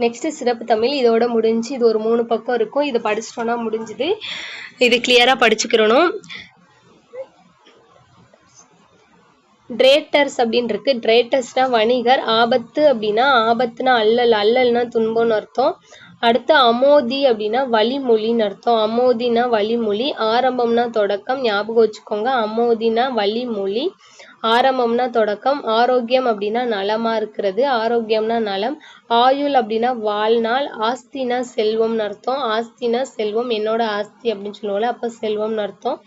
நெக்ஸ்ட் சிறப்பு தமிழ். இதோட முடிஞ்சு. இது ஒரு 3 பக்கம் இருக்கும். இது படிச்சிட்டோம்னா முடிஞ்சுது. இது கிளியரா படிச்சுக்கிறணும். டிரேட்டர்ஸ் அப்படின்னு இருக்கு. டிரேட்டர்ஸ்னா வணிகர். ஆபத்துனா அல்லல்னா துன்பம்னு அர்த்தம். அடுத்து அமோதி அப்படின்னா வழிமொழின்னு அர்த்தம். அமோதினா வழிமொழி. ஆரம்பம்னா தொடக்கம், ஞாபகம் வச்சுக்கோங்க. அமோதினா வழிமொழி, ஆரம்பம்னா தொடக்கம். ஆரோக்கியம் அப்படின்னா நலமா இருக்கிறது. ஆரோக்கியம்னா நலம். ஆயுள் அப்படின்னா வாழ்நாள். ஆஸ்தினா செல்வம்னு அர்த்தம். ஆஸ்தினா செல்வம். என்னோட ஆஸ்தி அப்படின்னு சொல்லுவோம்ல, அப்ப செல்வம்னு அர்த்தம்.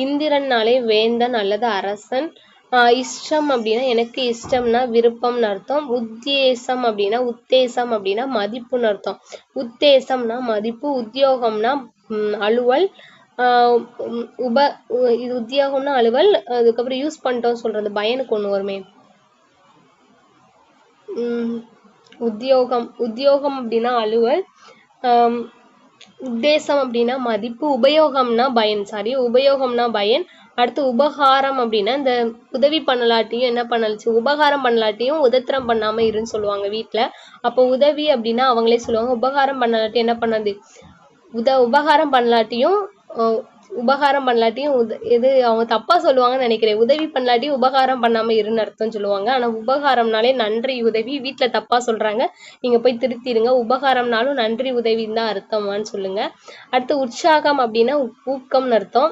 இந்திரன்னாலே வேந்தன் அல்லது அரசன். இஷ்டம் அப்படின்னா எனக்கு இஷ்டம்னா விருப்பம்னு அர்த்தம். உத்தேசம் அப்படின்னா மதிப்புன்னு அர்த்தம். உத்தேசம்னா மதிப்பு. உத்தியோகம்னா அலுவல். இது உத்தியோகம்னா அலுவல். அதுக்கப்புறம் யூஸ் பண்ணிட்டோம் சொல்றது பயனுக்கு ஒண்ணு வருமே. உத்தியோகம் அப்படின்னா அலுவல். உத்தேசம் அப்படின்னா மதிப்பு, உபயோகம்னா பயன், உபயோகம்னா பயன். அடுத்து உபகாரம் அப்படின்னா இந்த உதவி பண்ணலாட்டியும் என்ன பண்ணலாச்சு, உபகாரம் பண்ணலாட்டியும் உதத்திரம் பண்ணாம இருன்னு சொல்லுவாங்க வீட்டுல. அப்போ உதவி அப்படின்னா அவங்களே சொல்லுவாங்க, உபகாரம் பண்ணலாட்டி என்ன பண்ணது, உபகாரம் பண்ணலாட்டியும் உபகாரம் பண்ணலாட்டியும் இது அவங்க தப்பா சொல்லுவாங்கன்னு நினைக்கிறேன். உதவி பண்ணலாட்டியும் உபகாரம் பண்ணாம இருன்னு அர்த்தம் சொல்லுவாங்க. ஆனா உபகாரம்னாலே நன்றி உதவி, வீட்டுல தப்பா சொல்றாங்க, நீங்க போய் திருத்திடுங்க. உபகாரம்னாலும் நன்றி உதவின்னு தான் அர்த்தமான்னு சொல்லுங்க. அடுத்து உற்சாகம் அப்படின்னா ஊக்கம்னு அர்த்தம்.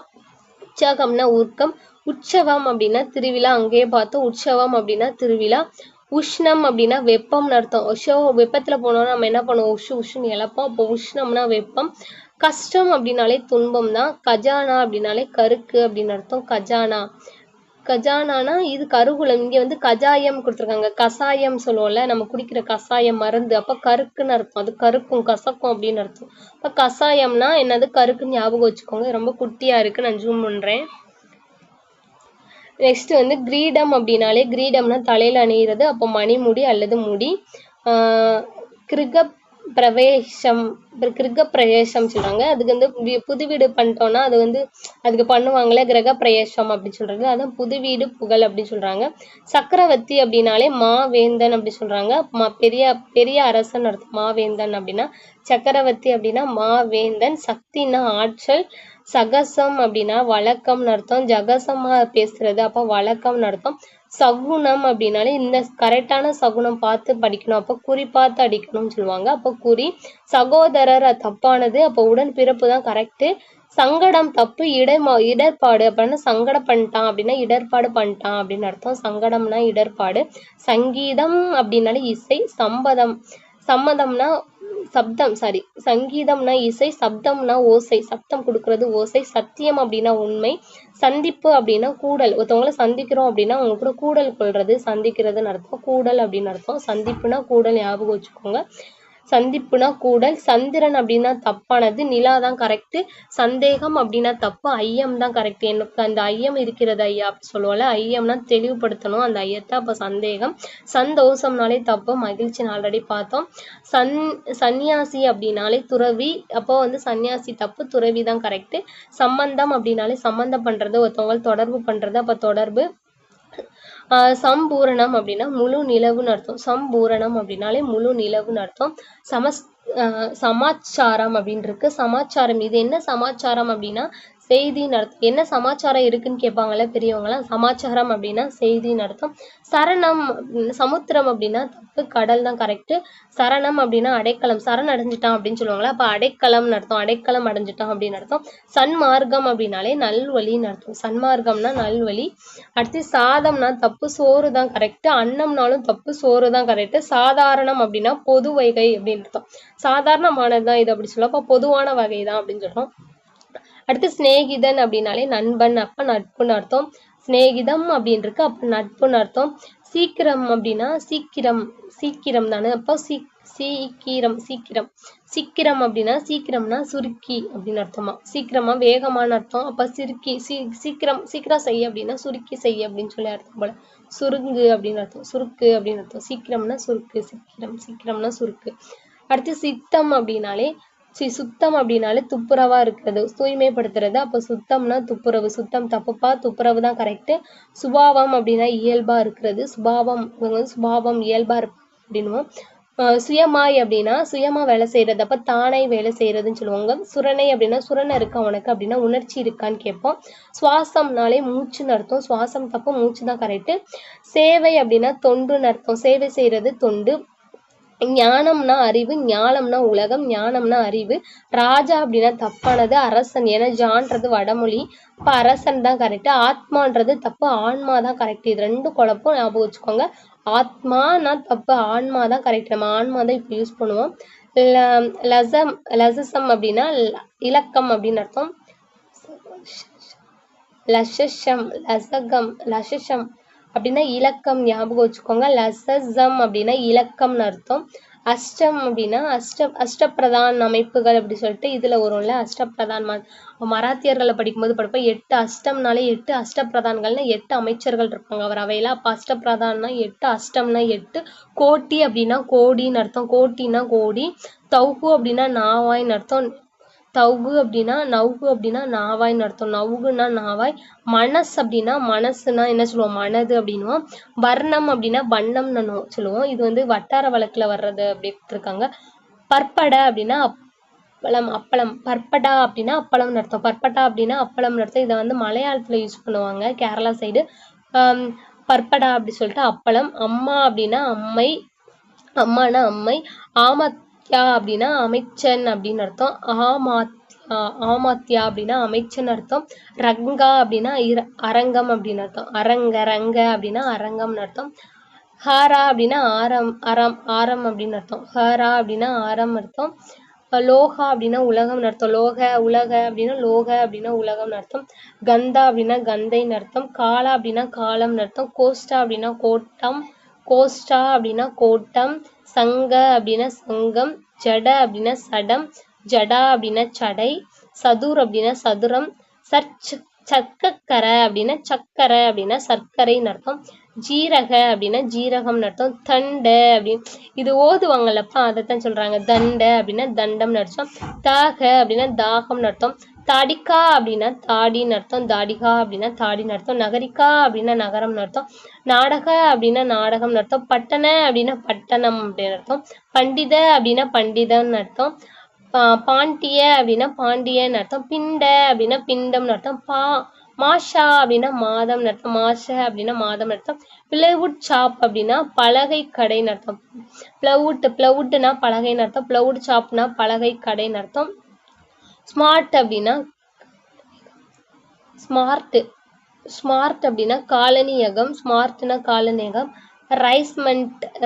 உற்சாகம்னா ஊக்கம். உற்சவம் அப்படின்னா திருவிழா, அங்கேயே பார்த்தோம். உற்சவம் அப்படின்னா திருவிழா. உஷ்ணம் அப்படின்னா வெப்பம்னு அர்த்தம். வெப்பத்துல போனோம்னா நம்ம என்ன பண்ணுவோம், உஷ்ணுன்னு இழப்போம். அப்போ உஷ்ணம்னா வெப்பம். கஷ்டம் அப்படின்னாலே துன்பம் தான். கஜானா அப்படின்னாலே கருக்கு அப்படின்னு அர்த்தம். கஜானானா இது கருகுலம். இங்க வந்து கஜாயம் கொடுத்துருக்காங்க, கசாயம் சொல்லுவோம்ல நம்ம குடிக்கிற கசாயம் மருந்து, அப்ப கருக்குன்னு அர்த்தம். அது கருக்கும் கசக்கும் அப்படின்னு அர்த்தம். அப்ப கசாயம்னா என்னது, கருக்குன்னு ஞாபகம் வச்சுக்கோங்க. ரொம்ப குட்டியா இருக்கு, நான் ஜூம் பண்றேன். நெக்ஸ்ட் வந்து கிரீடம் அப்படின்னாலே, கிரீடம்னா தலையில அணியிறது, அப்போ மணிமுடி அல்லது முடி. கிருக பிரவேசம், கிருக பிரவேசம் சொல்றாங்க. அதுக்கு வந்து புது வீடு பண்ணிட்டோம்னா அது வந்து அதுக்கு பண்ணுவாங்கல்ல கிரக பிரவேசம் அப்படின்னு சொல்றாங்க, அதான் புது வீடு புகழ் அப்படின்னு சொல்றாங்க. சக்கரவர்த்தி அப்படின்னாலே மாவேந்தன் அப்படி சொல்றாங்க. பெரிய பெரிய அரசன் அர்த்தம் மாவேந்தன் அப்படின்னா. சக்கரவர்த்தி அப்படின்னா மாவேந்தன். சக்தினா ஆற்றல். சகசம் அப்படின்னா வழக்கம்னு அர்த்தம். ஜகசமா பேசுறது, அப்ப வழக்கம்னு அர்த்தம். சகுனம் அப்படின்னாலே இந்த கரெக்டான சகுனம் பார்த்து படிக்கணும், அப்ப குறி பார்த்து அடிக்கணும்னு சொல்லுவாங்க, அப்ப குறி. சகோதரர் தப்பானது, அப்போ உடன் பிறப்பு தான் கரெக்டு. சங்கடம் தப்பு. இடர்பாடு அப்படின்னா சங்கடம் பண்ணிட்டான் அப்படின்னா இடர்பாடு பண்ணிட்டான் அப்படின்னு அர்த்தம். சங்கடம்னா இடர்பாடு. சங்கீதம் அப்படின்னாலே இசை. சம்மதம்னா சப்தம், சங்கீதம்னா இசை. சப்தம்னா ஓசை, சப்தம் கொடுக்கறது ஓசை. சத்தியம் அப்படின்னா உண்மை. சந்திப்பு அப்படின்னா கூடல், ஒருத்தவங்கள சந்திக்கிறோம் அப்படின்னா அவங்க கூட கூடல் கொள்றது, சந்திக்கிறதுன்னு அர்த்தம். கூடல் அப்படின்னு அர்த்தம். சந்திப்புனா கூடல் ஞாபகம் வச்சுக்கோங்க. சந்திப்புனா கூடல். சந்திரன் அப்படின்னா தப்பானது, நிலா தான் கரெக்ட். சந்தேகம் அப்படின்னா தப்பு, ஐயம் தான் கரெக்ட். எனக்கு அந்த ஐயம் இருக்கிறது ஐயா அப்படி சொல்லுவோம்ல, ஐயம்னா தெளிவுபடுத்தணும் அந்த ஐயத்தை, அப்ப சந்தேகம். சந்தோஷம்னாலே தப்பு, மகிழ்ச்சி ஆல்ரெடி பார்த்தோம். சன்னியாசி அப்படின்னாலே துறவி, அப்போ வந்து சன்னியாசி தப்பு, துறவி தான் கரெக்ட். சம்பந்தம் அப்படின்னாலே சம்பந்தம் பண்றது, ஒருத்தவங்க தொடர்பு பண்றது, அப்ப தொடர்பு. சம்பூரணம் அப்படின்னா முழு நிலவுன்னு அர்த்தம். சம்பூரணம் அப்படின்னாலே முழு நிலவுன்னு அர்த்தம். சமாச்சாரம் அப்படின்னு இருக்கு. சமாச்சாரம், இது என்ன சமாச்சாரம் அப்படின்னா செய்தின்னு அர்த்தம். என்ன சமாச்சாரம் இருக்குன்னு கேட்பாங்கல்ல பெரியவங்களாம், சமாச்சாரம் அப்படின்னா செய்தின்னு அர்த்தம். சரணம் சமுத்திரம் அப்படின்னா தப்பு, கடல் தான் கரெக்ட். சரணம் அப்படின்னா அடைக்கலம், சரண் அடைஞ்சிட்டான் அப்படின்னு சொல்லுவாங்களா, அப்ப அடைக்கலம்னு அர்த்தம். அடைக்கலம் அடைஞ்சிட்டான் அப்படின்னு அர்த்தம். சன்மார்க்கம் அப்படின்னாலே நல்வழின்னு அர்த்தம். சன்மார்க்கம்னா நல்வழி. அடுத்து சாதம்னா தப்பு, சோறு தான் கரெக்ட். அன்னம்னாலும் தப்பு, சோறு தான் கரெக்ட். சாதாரணம் அப்படின்னா பொது வகை அப்படின்னு அர்த்தம். சாதாரணமானதுதான் இது அப்படி சொல்ல, அப்ப பொதுவான வகை தான் அப்படின்னு சொல்றோம். அடுத்து சிநேகிதன் அப்படின்னாலே நண்பன், அப்ப நட்புன்னு அர்த்தம். சிநேகிதம் அப்படின்னு இருக்கு, அப்ப நட்புன்னு அர்த்தம். சீக்கிரம் அப்படின்னா சீக்கிரம் தானே, அப்போ சீக்கிரம் அப்படின்னா சீக்கிரம்னா சுருக்கி அப்படின்னு அர்த்தமா. சீக்கிரமா வேகமான அர்த்தம், அப்ப சீக்கிரம் செய்ய அப்படின்னா சுருக்கி செய்ய அப்படின்னு சொல்லி அர்த்தம் போல. சுருங்கு அப்படின்னு அர்த்தம், சுருக்கு அப்படின்னு அர்த்தம். சீக்கிரம்னா சுருக்கு, சீக்கிரம்னா சுருக்கு. அடுத்து சித்தம் அப்படின்னாலே சுத்தம் அப்படின்னாலே துப்புரவா இருக்கிறது, தூய்மைப்படுத்துறது, அப்ப சுத்தம்னா துப்புரவு. சுத்தம் தப்புப்பா, துப்புரவு தான் கரெக்ட். சுபாவம் அப்படின்னா இயல்பா இருக்கிறது, சுபாவம் இயல்பா அப்படின்னுவோம். சுயமாய் அப்படின்னா சுயமா வேலை செய்யறது, அப்ப தானே வேலை செய்யறதுன்னு சொல்லுவாங்க. சுரணை அப்படின்னா சுரணை இருக்கா உனக்கு அப்படின்னா உணர்ச்சி இருக்கான்னு கேட்போம். சுவாசம்னாலே மூச்சுன்னு அர்த்தம். சுவாசம் தப்பு, மூச்சு தான் கரெக்ட். சேவை அப்படின்னா தொண்டுன்னு அர்த்தம். சேவை செய்யறது தொண்டு. ஞானம்னா அறிவு, ஞானம்னா உலகம், ஞானம்னா அறிவு. ராஜா அப்படின்னா தப்பானது, அரசன். ஏன்னா ஜான்றது வடமொழி, அப்ப அரசன் தான் கரெக்ட். ஆத்மான்றது தப்பு, ஆன்மா தான் கரெக்ட். இது ரெண்டும் குழப்பம், ஞாபகம் வச்சுக்கோங்க. ஆத்மானா தப்பு, ஆன்மா தான் கரெக்ட். நம்ம ஆன்மா தான் இப்ப யூஸ் பண்ணுவோம். லசசம் அப்படின்னா இலக்கம் அப்படின்னு அர்த்தம். லசசம் அப்படின்னா இலக்கம், ஞாபகம் வச்சுக்கோங்க. லசசம் அப்படின்னா இலக்கம்னு அர்த்தம். அஷ்டம் அப்படின்னா அஷ்டப்பிரதான் அமைப்புகள் அப்படி சொல்லிட்டு இதுல வரும்ல, அஷ்டப்பிரதான். மராத்தியர்களை படிக்கும்போது படிப்போம், 8 அஷ்டம்னாலே 8 அஷ்டப்பிரதான்கள்னா 8 அமைச்சர்கள் இருப்பாங்க அவர் அவையில, அப்ப அஷ்டப்பிரதான்னா 8, அஷ்டம்னா 8. கோட்டி அப்படின்னா கோடின்னு அர்த்தம். கோட்டினா கோடி. தௌகு அப்படின்னா நாவாய்ன்னு அர்த்தம். தவ்கு அப்படின்னா நவ்கு அப்படின்னா நாவாய்ன்னு அர்த்தம். நவ்குன்னா நாவாய். மனஸ் அப்படின்னா மனசுனா என்ன சொல்லுவோம், மனது அப்படின்னுவோம். வர்ணம் அப்படின்னா வண்ணம்னு சொல்லுவோம். இது வந்து வட்டார வழக்குல வர்றது அப்படி இருக்காங்க. பற்பட அப்படின்னா அப்பளம். அப்பளம். பற்படா அப்படின்னா அப்பளம்னு அர்த்தம். பற்பட்டா அப்படின்னா அப்பளம்னு அர்த்தம். இதை வந்து மலையாளத்துல யூஸ் பண்ணுவாங்க, கேரளா சைடு. பற்படா அப்படி சொல்லிட்டு அப்பளம். அம்மா அப்படின்னா அம்மை. அம்மானா அம்மை. ஆமத்யா அப்படின்னா அமைச்சன் அப்படின்னு அர்த்தம். ஆமாத்யா அப்படின்னா அமைச்சன் அர்த்தம். ரங்கா அப்படின்னா அரங்கம் அப்படின்னு அர்த்தம். ரங்க அப்படின்னா அரங்கம்னு அர்த்தம். ஹாரா அப்படின்னா ஆரம் அப்படின்னு அர்த்தம். ஹரா அப்படின்னா ஆரம் அர்த்தம். லோகா அப்படின்னா உலகம்னு அர்த்தம். உலக அப்படின்னா லோக அப்படின்னா உலகம்னு அர்த்தம். கந்தா அப்படின்னா கந்தைன்னு அர்த்தம். காலா அப்படின்னா காலம்னு அர்த்தம். கோஷ்டா அப்படின்னா கோட்டம். கோஷ்டா அப்படின்னா கோட்டம். சங்க அப்படின்னா சங்கம். ஜட அப்படின்னா சடம். ஜடா அப்படின்னா சடை. சதுர் அப்படின்னா சதுரம். சக்கரை அப்படின்னா சக்கரை அப்படின்னா சர்க்கரைன்னு அர்த்தம். ஜீரக அப்படின்னா ஜீரகம்னு அர்த்தம். தண்டை அப்படின்னு இது ஓதுவாங்கல்லப்பா, அதைத்தான் சொல்றாங்க. தண்டை அப்படின்னா தண்டம்னு அர்த்தம். தாக அப்படின்னா தாகம்னு அர்த்தம். தாடிக்கா அப்படின்னா தாடின்னு அர்த்தம். தாடிகா அப்படின்னா தாடின்னு அர்த்தம். நகரிக்கா அப்படின்னா நகரம்னு அர்த்தம். நாடக அப்படின்னா நாடகம்னு அர்த்தம். பட்டண அப்படின்னா பட்டணம் அப்படின்னு அர்த்தம். பண்டித அப்படின்னா பண்டிதம்னு அர்த்தம். பாண்டிய அப்படின்னா பாண்டியன்னு அர்த்தம். பிண்ட அப்படின்னா பிண்டம்னு அர்த்தம். மாஷா அப்படின்னா மாதம்னு அர்த்தம். மாஷ அப்படின்னா மாதம்னு அர்த்தம். பிளைவுட் ஷாப் அப்படின்னா பலகை கடைன்னு அர்த்தம். பிளவுட்னா பலகைன்னு அர்த்தம். பிளவுட் ஷாப்னா பலகை கடைன்னு அர்த்தம். ஸ்மார்ட் அப்படின்னா ஸ்மார்ட் அப்படின்னா காலனியகம். ஸ்மார்ட்னா காலனியகம்.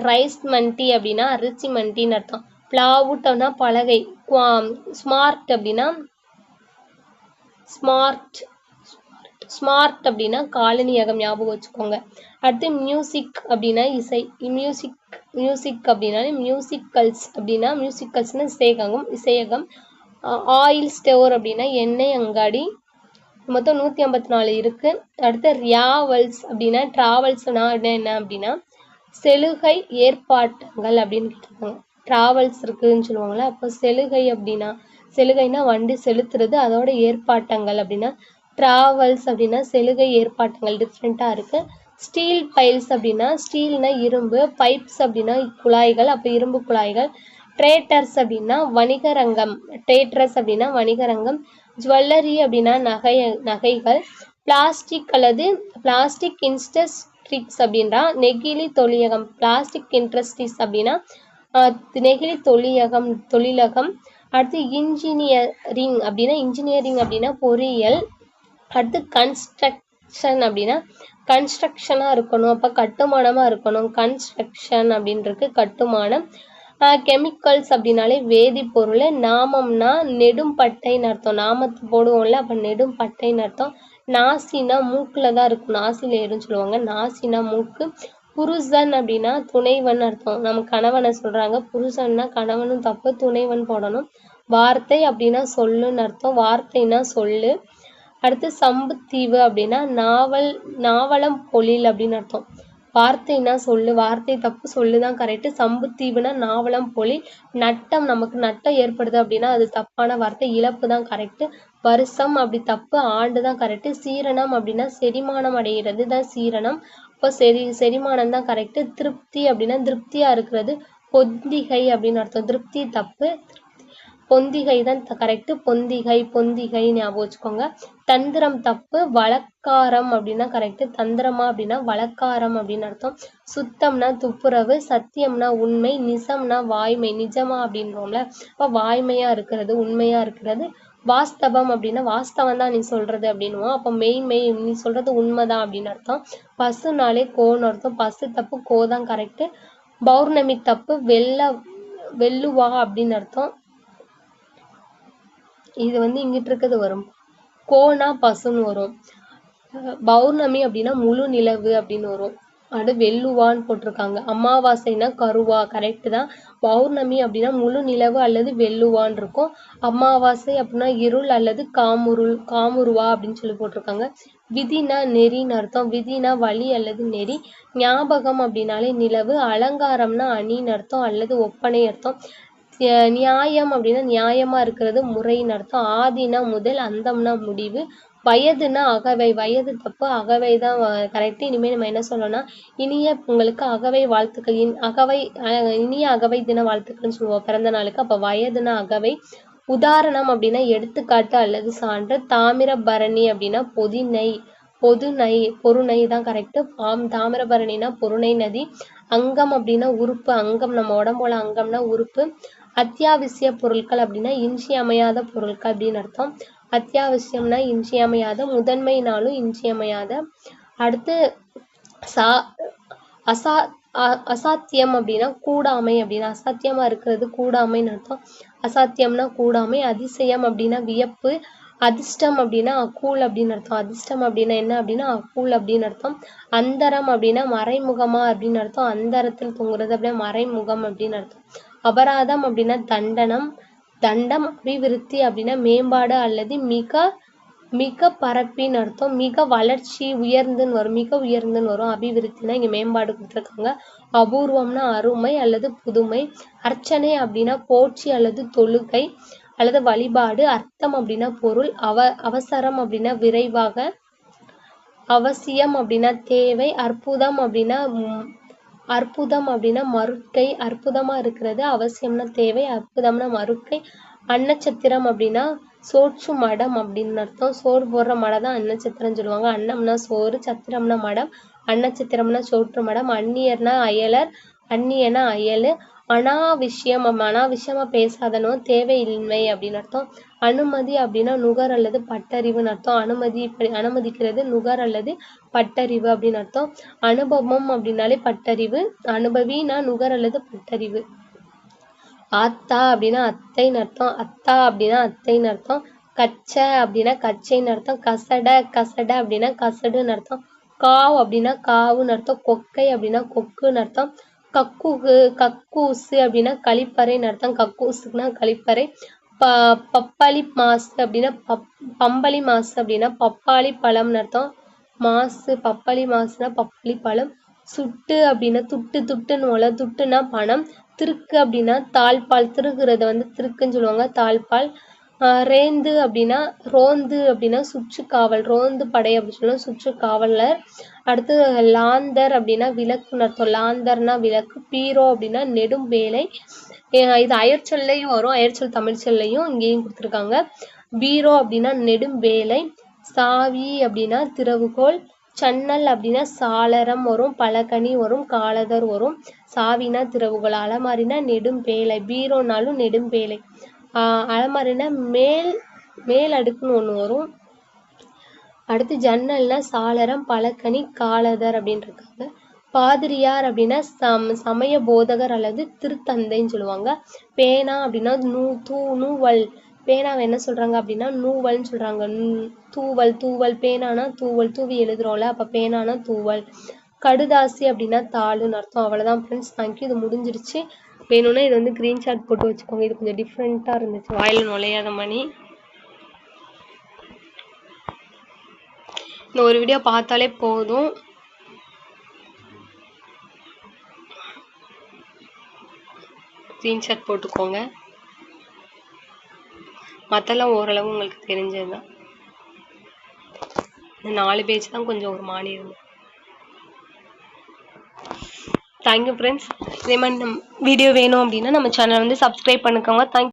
ரைஸ் மண்டி அப்படின்னா அரிசி மண்டின்னு அர்த்தம். பிளாவுட்னா பலகை. ஸ்மார்ட் அப்படின்னா ஸ்மார்ட் அப்படின்னா காலனியகம், ஞாபகம் வச்சுக்கோங்க. அடுத்து மியூசிக் அப்படின்னா இசை. மியூசிக் அப்படின்னா மியூசிக்கல்ஸ் அப்படின்னா மியூசிக்கல்ஸ்னா இசையகம். ஆயில் ஸ்டோர் அப்படின்னா எண்ணெய் அங்காடி. மொத்தம் 154 இருக்கு. அடுத்து ரியாவல்ஸ் அப்படின்னா டிராவல்ஸ்னா என்ன அப்படின்னா செலுகை ஏற்பாட்டங்கள் அப்படின்னு கேட்டிருக்காங்க. டிராவல்ஸ் இருக்குன்னு சொல்லுவாங்களா, அப்போ செலுகைனா வண்டி செலுத்துறது, அதோட ஏற்பாட்டங்கள் அப்படின்னா டிராவல்ஸ் அப்படின்னா செலுகை ஏற்பாட்டங்கள். டிஃப்ரெண்டா இருக்கு. ஸ்டீல் பைல்ஸ் அப்படின்னா ஸ்டீல்னா இரும்பு, பைப்ஸ் அப்படின்னா குழாய்கள், அப்போ இரும்பு குழாய்கள். ட்ரேட்டர்ஸ் அப்படின்னா வணிகரங்கம். ஜுவல்லரி அப்படின்னா நகைகள். பிளாஸ்டிக் இண்டஸ்ட்ரீஸ் அப்படின்னா நெகிழி தொழிலகம். பிளாஸ்டிக் இண்டஸ்ட்ரீஸ் அப்படின்னா நெகிழி தொழிலகம். அடுத்து இன்ஜினியரிங் அப்படின்னா பொறியியல். அடுத்து கன்ஸ்ட்ரக்ஷன் அப்படின்னா கன்ஸ்ட்ரக்ஷனா இருக்கணும், அப்ப கட்டுமானமா இருக்கணும். கன்ஸ்ட்ரக்ஷன் அப்படின்றது கட்டுமானம். கெமிக்கல்ஸ் அப்படின்னாலே வேதிப்பொருள். நாமம்னா நெடும் பட்டைன்னு அர்த்தம். நாமத்து போடுவோம்ல, அப்ப நெடும் பட்டைன்னு அர்த்தம். நாசினா மூக்குல தான் இருக்கும், நாசில ஏறுன்னு சொல்லுவாங்க. நாசினா மூக்கு. புருஷன் அப்படின்னா துணைவன் அர்த்தம். நம்ம கணவனை சொல்றாங்க. புருஷன்னா கணவனும் தப்பு, துணைவன் போடணும். வார்த்தை அப்படின்னா சொல்லுன்னு அர்த்தம். வார்த்தைனா சொல்லு. அடுத்து சம்புத்தீவு அப்படின்னா நாவலம் பொழில் அப்படின்னு அர்த்தம். வார்த்தைனா சொல்லு, வார்த்தை தப்பு, சொல்லுதான் கரெக்ட். சம்புத்தீவுனா நாவலம் பொழில். நட்டம், நமக்கு நட்டம் ஏற்படுது அப்படின்னா அது தப்பான வார்த்தை, இழப்பு தான் கரெக்ட். வருஷம் அப்படி தப்பு, ஆண்டு தான் கரெக்ட். சீரணம் அப்படின்னா செரிமானம் அடைகிறது தான் சீரணம், அப்போ செரிமானம் தான் கரெக்ட். திருப்தி அப்படின்னா திருப்தியா இருக்கிறது. பொந்திகை அப்படின்னு அர்த்தம். திருப்தி தப்பு, பொந்திகை தான் கரெக்ட். பொந்திகை ஞாபகம் வச்சுக்கோங்க. தந்திரம் தப்பு. வழக்காரம் அப்படின்னா கரெக்ட். தந்திரமா அப்படின்னா வழக்காரம் அப்படின்னு அர்த்தம். சுத்தம்னா துப்புரவு. சத்தியம்னா உண்மை. நிஜம்னா வாய்மை. நிஜமா அப்படின்றோம்ல, அப்ப வாய்மையா இருக்கிறது, உண்மையா இருக்கிறது. வாஸ்தவம் அப்படின்னா வாஸ்தவம் தான் நீ சொல்றது அப்படின்னுவோம், அப்ப மெய் நீ சொல்றது உண்மைதான் அப்படின்னு அர்த்தம். பசுனாலே கோன்னு அர்த்தம். பசு தப்பு, கோதான் கரெக்ட். பௌர்ணமி தப்பு. வெள்ளுவா அப்படின்னு அர்த்தம். இது வந்து இங்கிட்டு இருக்கிறது வரும். கோனா பசுன்னு வரும். பௌர்ணமி அப்படின்னா முழு நிலவு அப்படின்னு வரும். அது வெள்ளுவான்னு போட்டிருக்காங்க. அமாவாசைனா கருவா, கரெக்ட் தான். பௌர்ணமி அப்படின்னா முழு நிலவு அல்லது வெள்ளுவான் இருக்கும். அமாவாசை அப்படின்னா இருள் அல்லது காமுருவா அப்படின்னு சொல்லி போட்டிருக்காங்க. விதினா நெறின்னு அர்த்தம். விதினா வழி அல்லது நெறி. ஞாபகம் அப்படின்னாலே நிலவு. அலங்காரம்னா அணின்னு அர்த்தம் அல்லது ஒப்பனை அர்த்தம். நியாயம் அப்படின்னா நியாயமா இருக்கிறது, முறைன்னு அர்த்தம். ஆதினா முதல், அந்தம்னா முடிவு. வயதுனா அகவை, வயது தப்பு, அகவை தான் கரெக்ட். இனிமேல் நம்ம என்ன சொல்லணும்னா இனிய உங்களுக்கு அகவை வாழ்த்துக்கள், இனிய அகவை தின வாழ்த்துக்கள்னு சொல்லுவோம் பிறந்த நாளுக்கு. அப்ப வயதுனா அகவை. உதாரணம் அப்படின்னா எடுத்துக்காட்டு அல்லது சான்று. தாமிரபரணி அப்படின்னா பொருணை தான் கரெக்ட். தாமிரபரணினா பொருணை நதி. அங்கம் அப்படின்னா உறுப்பு, அங்கம் நம்ம உடம்போட அங்கம்னா உறுப்பு. அத்தியாவசிய பொருட்கள் அப்படின்னா இன்றியமையாத பொருட்கள் அப்படின்னு அர்த்தம். அத்தியாவசியம்னா இன்றியமையாத, முதன்மைனாலும் இன்றியமையாத. அடுத்து அசாத்தியம் அப்படின்னா கூடாமை அப்படின்னா, அசாத்தியமா இருக்கிறது கூடாமைன்னு அர்த்தம். அசாத்தியம்னா கூடாமை. அதிசயம் அப்படின்னா வியப்பு. அதிர்ஷ்டம் அப்படின்னா அக்கூல் அப்படின்னு அர்த்தம். அதிர்ஷ்டம் அப்படின்னா என்ன அப்படின்னா அக்கூல் அப்படின்னு அர்த்தம். அந்தரம் அப்படின்னா மறைமுகமா அப்படின்னு அர்த்தம். அந்தரத்தில் தூங்குறது அப்படின்னா மறைமுகம் அப்படின்னு அர்த்தம். அபராதம் அப்படின்னா தண்டம். அபிவிருத்தி அப்படின்னா மேம்பாடு அல்லது மிக பரப்பின்னு அர்த்தம். மிக வளர்ச்சி, உயர்ந்துன்னு வரும், மிக உயர்ந்துன்னு வரும். அபிவிருத்தினா இங்க மேம்பாடு கொடுத்துருக்காங்க. அபூர்வம்னா அருமை அல்லது புதுமை. அர்ச்சனை அப்படின்னா போற்றி அல்லது தொழுகை அல்லது வழிபாடு. அர்த்தம் அப்படின்னா பொருள். அவசரம் அப்படின்னா விரைவாக. அவசியம் அப்படின்னா தேவை. அற்புதம் அப்படின்னா மறுக்கை, அற்புதமா இருக்கிறது. அவசியம்னா தேவை, அற்புதம்னா மறுக்கை. அன்னச்சத்திரம் அப்படின்னா சோற்று மடம் அப்படின்னு அர்த்தம். சோறு போடுற மடம் தான் அன்னச்சத்திரம் சொல்லுவாங்க. அன்னம்னா சோறு, சத்திரம்னா மடம், அன்னச்சத்திரம்னா சோற்று மடம். அந்நியர்னா அயலர், அந்நியனா அயலு. அனாவசியமா பேசாதனோ, தேவையின்மை அப்படின்னு அர்த்தம். அனுமதி அப்படின்னா நுகர் அல்லது பட்டறிவுன்னு அர்த்தம். அனுமதிக்கிறது நுகர் அல்லது பட்டறிவு அப்படின்னு அர்த்தம். அனுபவம் அப்படின்னாலே பட்டறிவு. அனுபவினா நுகர் அல்லது பட்டறிவு. ஆத்தா அப்படின்னா அத்தைன்னு அர்த்தம். அத்தா அப்படின்னா அத்தைன்னு அர்த்தம். கச்சை அப்படின்னா கச்சைன்னு அர்த்தம். கசட அப்படின்னா கசடுன்னு அர்த்தம். காவ் அப்படின்னா காவுன்னு அர்த்தம். கொக்கை அப்படின்னா கொக்குன்னு அர்த்தம். கக்கூசு அப்படின்னா கழிப்பறைன்னு அர்த்தம். கக்கூசுக்குன்னா கழிப்பறை. பப்பாளி மாசு அப்படின்னா பம்பளி மாசு அப்படின்னா பப்பாளி பழம்னு அர்த்தம். பப்பாளி மாசுனா பப்பாளி பழம். சுட்டு அப்படின்னா துட்டுன்னு துட்டுனா பணம். திருக்கு அப்படின்னா தாழ்பால், திருக்குறத திருக்குன்னு சொல்லுவாங்க, தாழ்பால். ரோந்து அப்படின்னா சுற்றுக்காவல், ரோந்து படை அப்படின்னு சொல்லுவாங்க, சுற்றுக்காவலர். அடுத்து லாந்தர் அப்படின்னா விளக்குன்னு அர்த்தம். லாந்தர்னா விளக்கு. பீரோ அப்படின்னா நெடும் வேலை. இது அயற்சொல்லையும் வரும், அயற்சொல் தமிழ் சொல்லையும் இங்கேயும் கொடுத்துருக்காங்க. பீரோ அப்படின்னா நெடும் வேலை. சாவி அப்படின்னா திறவுகோல். சன்னல் அப்படின்னா சாளரம் வரும், பலகனி வரும், காலதர் வரும். சாவினா திறவுகோல். அலமாரினா நெடும் பேலை. பீரோனாலும் நெடும் பேலை. அலமாரினா மேல் அடுக்குன்னு ஒண்ணு வரும். அடுத்து ஜன்னல்னா சாளரம், பலகனி, காலதர் அப்படின்னு இருக்காங்க. பாதிரியார் அப்படின்னா சமய போதகர் அல்லது திருத்தந்தைன்னு சொல்லுவாங்க. பேனா அப்படின்னா நூவல். பேனாவை என்ன சொல்றாங்க அப்படின்னா நூவல்னு சொல்றாங்க. தூவல். பேனானா தூவல், தூவி எழுதுறோம்ல, அப்ப பேனானா தூவல். கடுதாசி அப்படின்னா தாளுன்னு அர்த்தம். அவ்வளவுதான் ஃப்ரெண்ட்ஸ், தேங்க்யூ. இது முடிஞ்சிருச்சு. வேணும்னா இது கிரீன்ஷாட் போட்டு வச்சுக்கோங்க. இது கொஞ்சம் டிஃப்ரெண்டா இருந்துச்சு, வாயில நுழையாத மணி. இந்த ஒரு வீடியோ பார்த்தாலே போதும். ஸ்கிரீன்ஷாட் போட்டுக்கோங்க. மற்றெல்லாம் ஓரளவு உங்களுக்கு தெரிஞ்சதுதான். இந்த 4 பேஜ் தான் கொஞ்சம் ஒரு மாறி இருந்தது. Thank you friends. இதே மாதிரி வீடியோ வேணும் அப்படின்னா நம்ம சேனல் சப்ஸ்கிரைப் பண்ணிக்கோங்க. தேங்க்யூ.